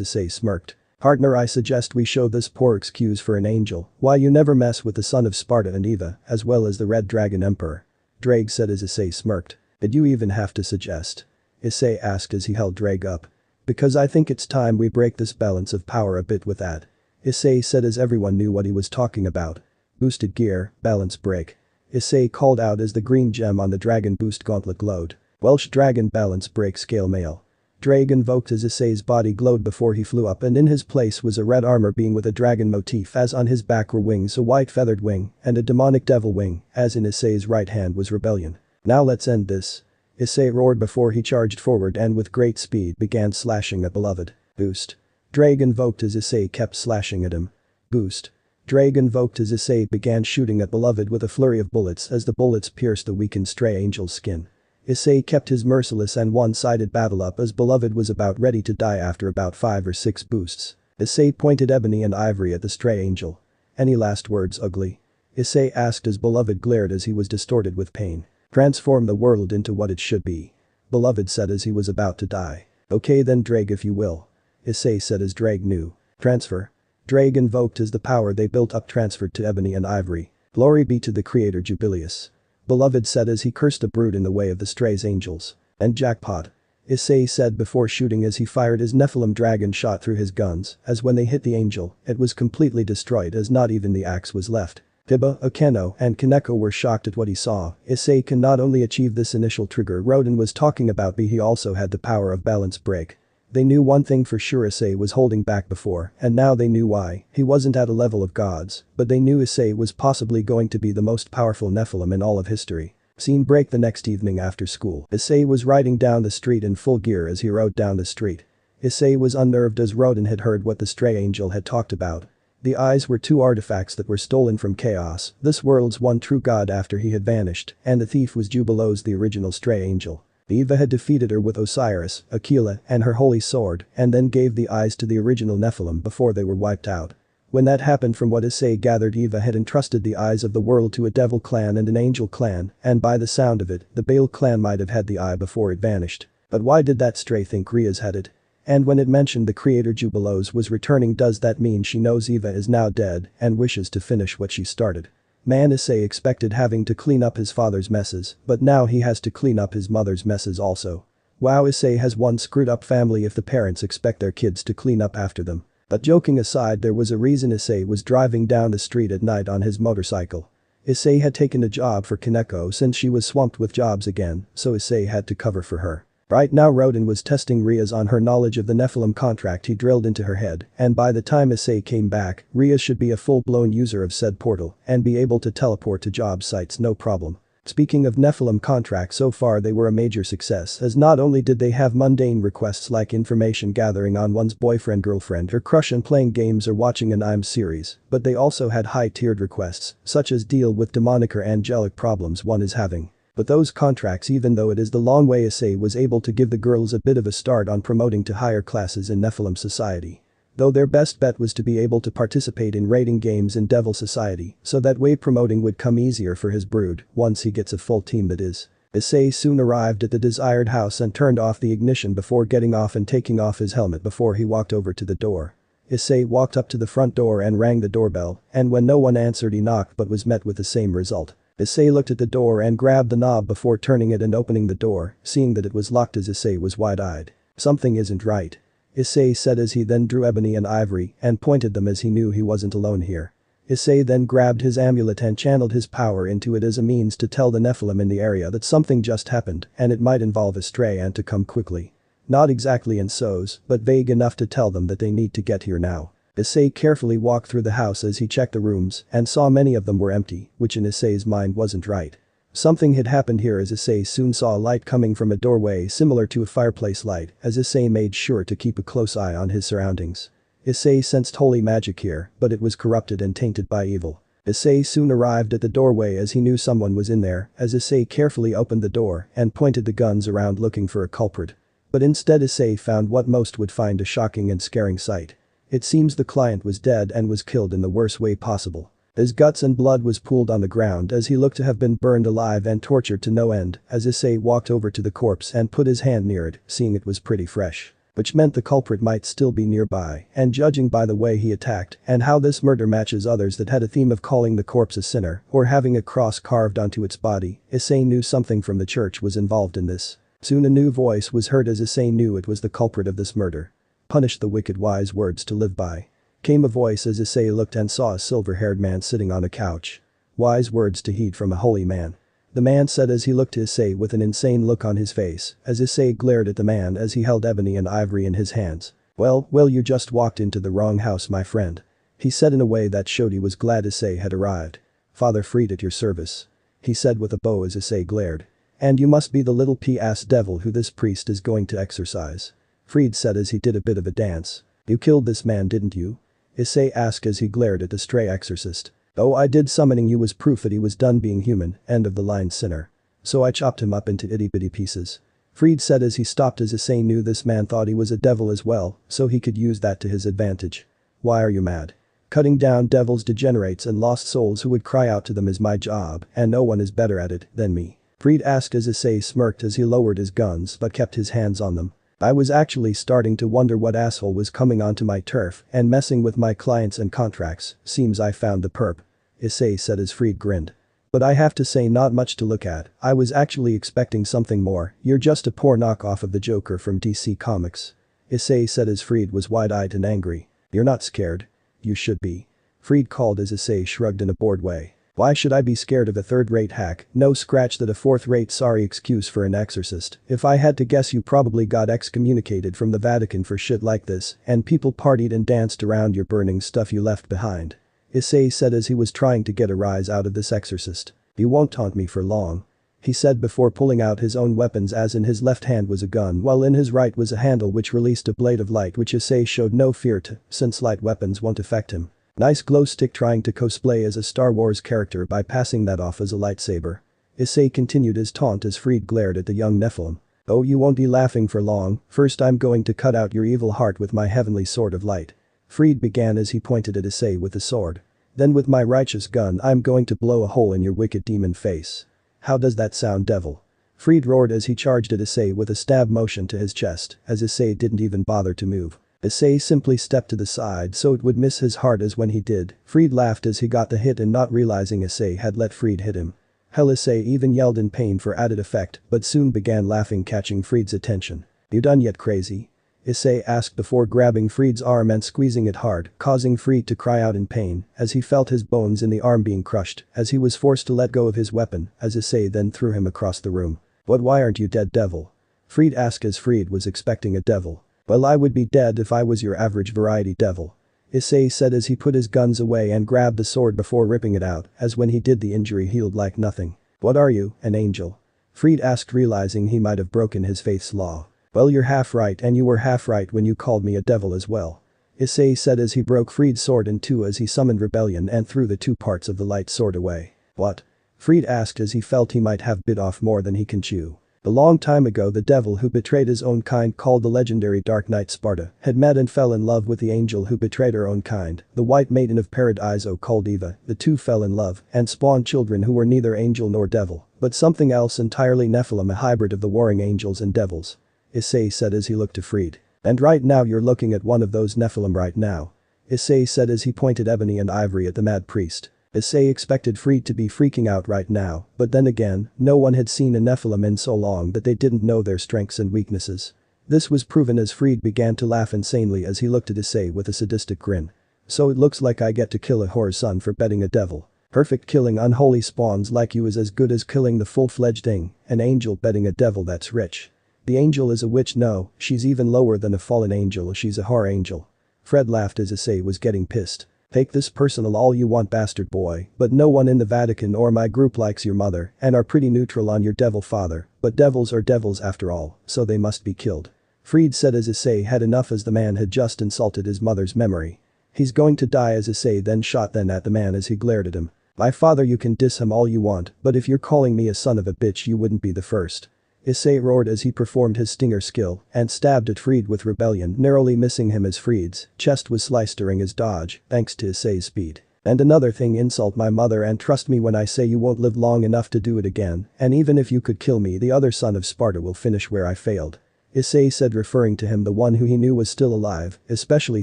Issei smirked. "Partner, I suggest we show this poor excuse for an angel why you never mess with the son of Sparda and Eva, as well as the Red Dragon Emperor." Drag said as Issei smirked. "Did you even have to suggest?" Issei asked as he held Drag up. "Because I think it's time we break this balance of power a bit with that." Issei said as everyone knew what he was talking about. "Boosted gear, balance break." Issei called out as the green gem on the dragon boost gauntlet glowed. "Welsh dragon balance break scale male." Drag invoked as Issei's body glowed before he flew up, and in his place was a red armor being with a dragon motif, as on his back were wings, a white feathered wing, and a demonic devil wing, as in Issei's right hand was rebellion. "Now let's end this." Issei roared before he charged forward and with great speed began slashing at beloved. Boost. Drag invoked as Issei kept slashing at him. Boost. Drag invoked as Issei began shooting at beloved with a flurry of bullets as the bullets pierced the weakened stray angel's skin. Issei kept his merciless and one-sided battle up as beloved was about ready to die after about 5 or 6 boosts. Issei pointed ebony and ivory at the stray angel. "Any last words, ugly?" Issei asked as beloved glared as he was distorted with pain. "Transform the world into what it should be." Beloved said as he was about to die. "Okay then Drag if you will." Issei said as Drag knew. "Transfer." Drag invoked as the power they built up transferred to ebony and ivory. "Glory be to the creator Jubilius." Beloved said as he cursed a brood in the way of the stray's angels. "And jackpot." Issei said before shooting as he fired his Nephilim dragon shot through his guns, as when they hit the angel, it was completely destroyed as not even the axe was left. Tiba, Akeno, and Kaneko were shocked at what he saw. Issei can not only achieve this initial trigger Roden was talking about, but he also had the power of balance break. They knew one thing for sure, Issei was holding back before, and now they knew why. He wasn't at a level of gods, but they knew Issei was possibly going to be the most powerful Nephilim in all of history. Scene break the next evening after school. Issei was riding down the street in full gear as he rode down the street. Issei was unnerved as Roden had heard what the stray angel had talked about. The eyes were 2 artifacts that were stolen from Chaos, this world's one true god after he had vanished, and the thief was Jubilos, the original stray angel. Eva had defeated her with Osiris, Aquila, and her holy sword, and then gave the eyes to the original Nephilim before they were wiped out. When that happened, from what Issei gathered, Eva had entrusted the eyes of the world to a devil clan and an angel clan, and by the sound of it, the Baal clan might have had the eye before it vanished. But why did that stray think Rias had it? And when it mentioned the creator Jubilos was returning, does that mean she knows Eva is now dead and wishes to finish what she started? Man, Issei expected having to clean up his father's messes, but now he has to clean up his mother's messes also. Wow, Issei has one screwed up family if the parents expect their kids to clean up after them. But joking aside, there was a reason Issei was driving down the street at night on his motorcycle. Issei had taken a job for Kaneko since she was swamped with jobs again, so Issei had to cover for her. Right now Roden was testing Rias on her knowledge of the Nephilim contract he drilled into her head, and by the time Issei came back, Rias should be a full-blown user of said portal and be able to teleport to job sites no problem. Speaking of Nephilim contracts, so far they were a major success, as not only did they have mundane requests like information gathering on one's boyfriend, girlfriend, or crush and playing games or watching an anime series, but they also had high-tiered requests, such as deal with demonic or angelic problems one is having. But those contracts, even though it is the long way, Issei was able to give the girls a bit of a start on promoting to higher classes in Nephilim society. Though their best bet was to be able to participate in raiding games in Devil Society, so that way promoting would come easier for his brood once he gets a full team, that is. Issei soon arrived at the desired house and turned off the ignition before getting off and taking off his helmet before he walked over to the door. Issei walked up to the front door and rang the doorbell, and when no one answered he knocked but was met with the same result. Issei looked at the door and grabbed the knob before turning it and opening the door, seeing that it was locked as Issei was wide-eyed. Something isn't right. Issei said as he then drew ebony and ivory and pointed them as he knew he wasn't alone here. Issei then grabbed his amulet and channeled his power into it as a means to tell the Nephilim in the area that something just happened and it might involve a stray and to come quickly. Not exactly in so's, but vague enough to tell them that they need to get here now. Issei carefully walked through the house as he checked the rooms and saw many of them were empty, which in Issei's mind wasn't right. Something had happened here as Issei soon saw a light coming from a doorway similar to a fireplace light as Issei made sure to keep a close eye on his surroundings. Issei sensed holy magic here, but it was corrupted and tainted by evil. Issei soon arrived at the doorway as he knew someone was in there, as Issei carefully opened the door and pointed the guns around looking for a culprit. But instead Issei found what most would find a shocking and scaring sight. It seems the client was dead and was killed in the worst way possible. His guts and blood was pooled on the ground as he looked to have been burned alive and tortured to no end, as Issei walked over to the corpse and put his hand near it, seeing it was pretty fresh. Which meant the culprit might still be nearby, and judging by the way he attacked and how this murder matches others that had a theme of calling the corpse a sinner or having a cross carved onto its body, Issei knew something from the church was involved in this. Soon a new voice was heard as Issei knew it was the culprit of this murder. Punish the wicked, wise words to live by. Came a voice as Issei looked and saw a silver-haired man sitting on a couch. Wise words to heed from a holy man. The man said as he looked to Issei with an insane look on his face, as Issei glared at the man as he held ebony and ivory in his hands. Well, you just walked into the wrong house, my friend. He said in a way that showed he was glad Issei had arrived. Father Fried at your service. He said with a bow as Issei glared. And you must be the little p-ass devil who this priest is going to exorcise. Fried said as he did a bit of a dance. You killed this man, didn't you? Issei asked as he glared at the stray exorcist. Oh, I did. Summoning you was proof that he was done being human, end of the line, sinner. So I chopped him up into itty-bitty pieces. Fried said as he stopped as Issei knew this man thought he was a devil as well, so he could use that to his advantage. Why are you mad? Cutting down devils, degenerates and lost souls who would cry out to them is my job, and no one is better at it than me. Fried asked as Issei smirked as he lowered his guns but kept his hands on them. I was actually starting to wonder what asshole was coming onto my turf and messing with my clients and contracts, seems I found the perp. Issei said as Fried grinned. But I have to say, not much to look at. I was actually expecting something more. You're just a poor knockoff of the Joker from DC Comics. Issei said as Fried was wide-eyed and angry. You're not scared? You should be. Fried called as Issei shrugged in a bored way. Why should I be scared of a third-rate hack? No, scratch that, a fourth-rate sorry excuse for an exorcist. If I had to guess, you probably got excommunicated from the Vatican for shit like this, and people partied and danced around your burning stuff you left behind. Issei said as he was trying to get a rise out of this exorcist. You won't taunt me for long. He said before pulling out his own weapons, as in his left hand was a gun while in his right was a handle which released a blade of light which Issei showed no fear to, since light weapons won't affect him. Nice glow stick, trying to cosplay as a Star Wars character by passing that off as a lightsaber. Issei continued his taunt as Fried glared at the young Nephilim. Oh, you won't be laughing for long. First I'm going to cut out your evil heart with my heavenly sword of light. Fried began as he pointed at Issei with the sword. Then with my righteous gun I'm going to blow a hole in your wicked demon face. How does that sound, devil? Fried roared as he charged at Issei with a stab motion to his chest, as Issei didn't even bother to move. Issei simply stepped to the side so it would miss his heart, as when he did, Fried laughed as he got the hit and not realizing Issei had let Fried hit him. Hell, Issei even yelled in pain for added effect but soon began laughing, catching Fried's attention. You done yet, crazy? Issei asked before grabbing Fried's arm and squeezing it hard, causing Fried to cry out in pain as he felt his bones in the arm being crushed as he was forced to let go of his weapon, as Issei then threw him across the room. Why aren't you dead, devil? Fried asked as Fried was expecting a devil. Well, I would be dead if I was your average variety devil. Issei said as he put his guns away and grabbed the sword before ripping it out, as when he did the injury healed like nothing. What are you, an angel? Fried asked, realizing he might have broken his faith's law. Well, you're half right, and you were half right when you called me a devil as well. Issei said as he broke Fried's sword in two as he summoned rebellion and threw the two parts of the light sword away. What? Fried asked as he felt he might have bit off more than he can chew. A long time ago, the devil who betrayed his own kind, called the legendary Dark Knight Sparda, had met and fell in love with the angel who betrayed her own kind, the white maiden of Paradiso called Eva. The two fell in love and spawned children who were neither angel nor devil, but something else entirely, Nephilim, a hybrid of the warring angels and devils. Issei said as he looked to Fried. And right now you're looking at one of those Nephilim right now. Issei said as he pointed ebony and ivory at the mad priest. Issei expected Fried to be freaking out right now, but then again, no one had seen a Nephilim in so long that they didn't know their strengths and weaknesses. This was proven as Fried began to laugh insanely as he looked at Issei with a sadistic grin. So it looks like I get to kill a whore's son for betting a devil. Perfect, killing unholy spawns like you is as good as killing the full-fledged thing, an angel betting a devil, that's rich. The angel is a witch, no, she's even lower than a fallen angel, she's a whore angel. Fred laughed as Issei was getting pissed. Take this personal all you want, bastard boy, but no one in the Vatican or my group likes your mother and are pretty neutral on your devil father, but devils are devils after all, so they must be killed. Fried said as Issei had enough, as the man had just insulted his mother's memory. He's going to die, as Issei then shot at the man as he glared at him. My father, you can diss him all you want, but if you're calling me a son of a bitch you wouldn't be the first. Issei roared as he performed his stinger skill and stabbed at Fried with rebellion, narrowly missing him as Fried's chest was sliced during his dodge, thanks to Issei's speed. And another thing, insult my mother and trust me when I say you won't live long enough to do it again, and even if you could kill me, the other son of Sparda will finish where I failed. Issei said, referring to him, the one who he knew was still alive, especially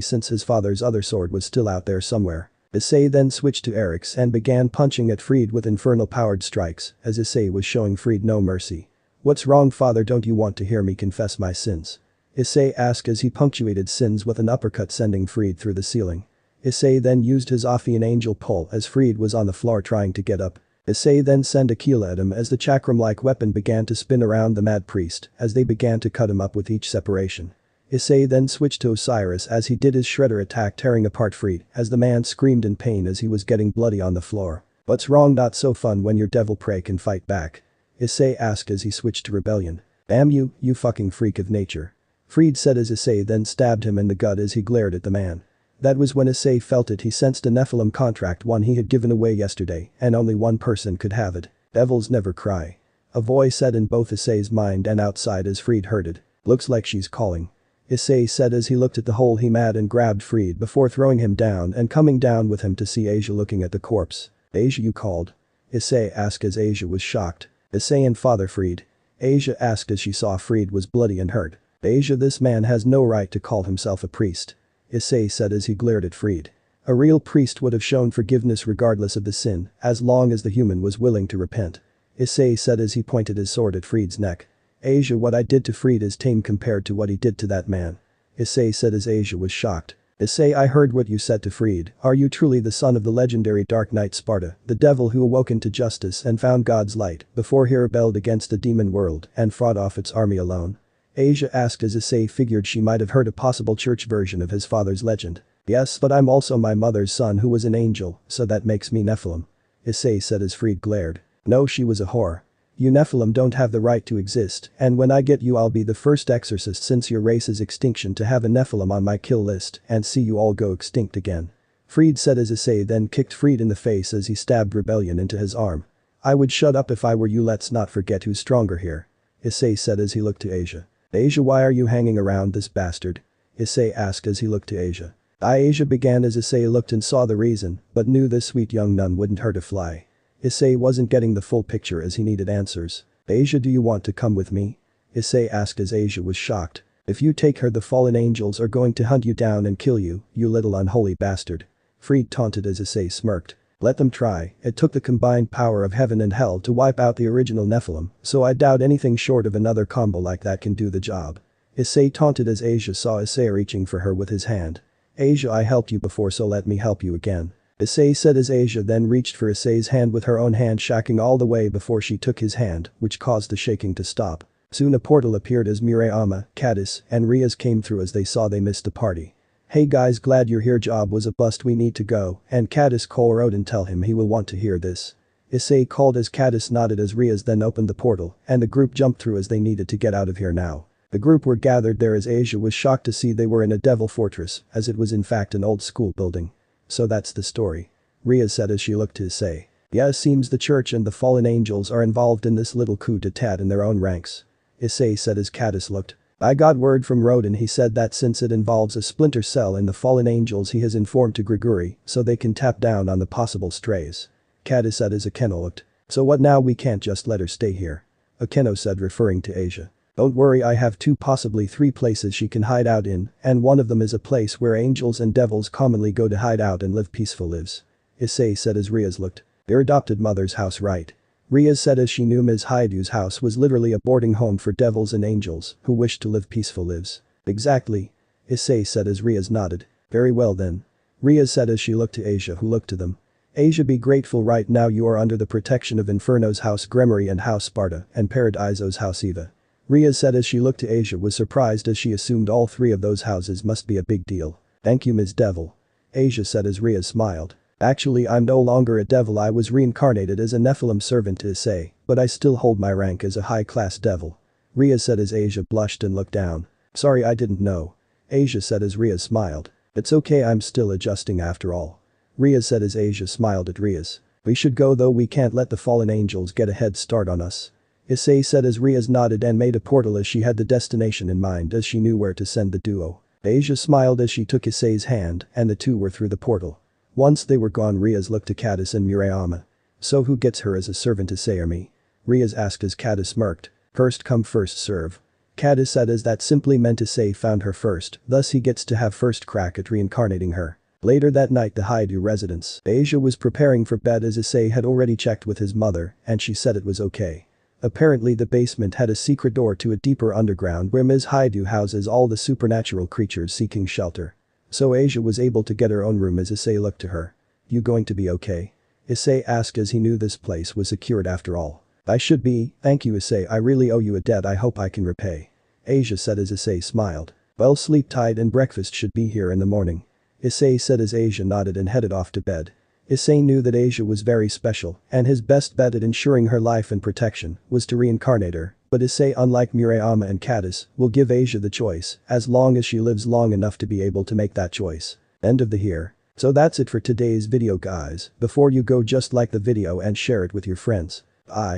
since his father's other sword was still out there somewhere. Issei then switched to Eric's and began punching at Fried with infernal-powered strikes, as Issei was showing Fried no mercy. What's wrong, father, don't you want to hear me confess my sins? Issei asked as he punctuated sins with an uppercut, sending Fried through the ceiling. Issei then used his Ophian angel pull as Fried was on the floor trying to get up. Issei then sent a Keela at him as the chakram-like weapon began to spin around the mad priest as they began to cut him up with each separation. Issei then switched to Osiris as he did his shredder attack, tearing apart Fried as the man screamed in pain as he was getting bloody on the floor. What's wrong? Not so fun when your devil prey can fight back? Issei asked as he switched to rebellion. Damn you, you fucking freak of nature. Fried said as Issei then stabbed him in the gut as he glared at the man. That was when Issei felt it. He sensed a Nephilim contract, one he had given away yesterday, and only one person could have it. Devils never cry. A voice said in both Issei's mind and outside as Fried heard it. Looks like she's calling. Issei said as he looked at the hole he mad and grabbed Fried before throwing him down and coming down with him to see Asia looking at the corpse. Asia, you called? Issei asked as Asia was shocked. Issei and father Fried? Asia asked as she saw Fried was bloody and hurt. Asia, this man has no right to call himself a priest. Issei said as he glared at Fried. A real priest would have shown forgiveness regardless of the sin, as long as the human was willing to repent. Issei said as he pointed his sword at Fried's neck. Asia, what I did to Fried is tame compared to what he did to that man. Issei said as Asia was shocked. Issei, I heard what you said to Fried. Are you truly the son of the legendary Dark Knight Sparda, the devil who awoke into justice and found God's light before he rebelled against the demon world and fought off its army alone? Asia asked as Issei figured she might have heard a possible church version of his father's legend. Yes, but I'm also my mother's son who was an angel, so that makes me Nephilim. Issei said as Fried glared. No, she was a whore. You Nephilim don't have the right to exist, and when I get you I'll be the first exorcist since your race's extinction to have a Nephilim on my kill list and see you all go extinct again. Fried said as Issei then kicked Fried in the face as he stabbed rebellion into his arm. I would shut up if I were you. Let's not forget who's stronger here. Issei said as he looked to Asia. Asia, why are you hanging around this bastard? Issei asked as he looked to Asia. Asia began as Issei looked and saw the reason, but knew this sweet young nun wouldn't hurt a fly. Issei wasn't getting the full picture as he needed answers. Asia, do you want to come with me? Issei asked as Asia was shocked. If you take her, the fallen angels are going to hunt you down and kill you, you little unholy bastard. Fried taunted as Issei smirked. Let them try. It took the combined power of heaven and hell to wipe out the original Nephilim, so I doubt anything short of another combo like that can do the job. Issei taunted as Asia saw Issei reaching for her with his hand. Asia, I helped you before, so let me help you again. Issei said as Asia then reached for Issei's hand with her own hand, shaking all the way before she took his hand, which caused the shaking to stop. Soon a portal appeared as Murayama, Caddis, and Riaz came through as they saw they missed the party. Hey guys, glad you're here, job was a bust, we need to go, and Caddis call Rode and tell him he will want to hear this. Issei called as Caddis nodded as Riaz then opened the portal and the group jumped through as they needed to get out of here now. The group were gathered there as Asia was shocked to see they were in a devil fortress as it was in fact an old school building. So that's the story. Riaz said as she looked to Issei. Yeah, seems the church and the fallen angels are involved in this little coup d'etat in their own ranks. Issei said as Caddis looked. I got word from Rodin, he said that since it involves a splinter cell in the fallen angels he has informed to Grigori so they can tap down on the possible strays. Caddis said as Akeno looked. So what now, we can't just let her stay here. Akeno said referring to Asia. Don't worry, I have 2, possibly 3 places she can hide out in, and one of them is a place where angels and devils commonly go to hide out and live peaceful lives. Issei said as Riaz looked. Their adopted mother's house, right? Riaz said as she knew Ms. Hyoudou's house was literally a boarding home for devils and angels who wished to live peaceful lives. Exactly. Issei said as Riaz nodded. Very well then. Riaz said as she looked to Asia, who looked to them. Asia, be grateful right now you are under the protection of Inferno's house Gremory and house Sparda and Paradiso's house Eva. Riaz said as she looked to Asia, was surprised as she assumed all 3 of those houses must be a big deal. Thank you, Ms. Devil. Asia said as Riaz smiled. Actually, I'm no longer a devil, I was reincarnated as a Nephilim servant to Issei, but I still hold my rank as a high-class devil. Riaz said as Asia blushed and looked down. Sorry, I didn't know. Asia said as Riaz smiled. It's okay, I'm still adjusting after all. Riaz said as Asia smiled at Riaz. We should go though, we can't let the fallen angels get a head start on us. Issei said as Riaz nodded and made a portal as she had the destination in mind as she knew where to send the duo. Asia smiled as she took Issei's hand and the two were through the portal. Once they were gone, Riaz looked to Caddis and Murayama. So who gets her as a servant, Issei or me? Riaz asked as Caddis smirked. First come first serve. Caddis said as that simply meant Issei found her first, thus he gets to have first crack at reincarnating her. Later that night, the Hyoudou residence. Asia was preparing for bed as Issei had already checked with his mother and she said it was okay. Apparently the basement had a secret door to a deeper underground where Ms. Hyoudou houses all the supernatural creatures seeking shelter. So Asia was able to get her own room as Issei looked to her. You going to be okay? Issei asked as he knew this place was secured after all. I should be, thank you Issei, I really owe you a debt I hope I can repay. Asia said as Issei smiled. Well, sleep tight and breakfast should be here in the morning. Issei said as Asia nodded and headed off to bed. Issei knew that Asia was very special and his best bet at ensuring her life and protection was to reincarnate her, but Issei, unlike Murayama and Caddis, will give Asia the choice as long as she lives long enough to be able to make that choice. End of the here. So that's it for today's video guys. Before you go, just like the video and share it with your friends. Bye.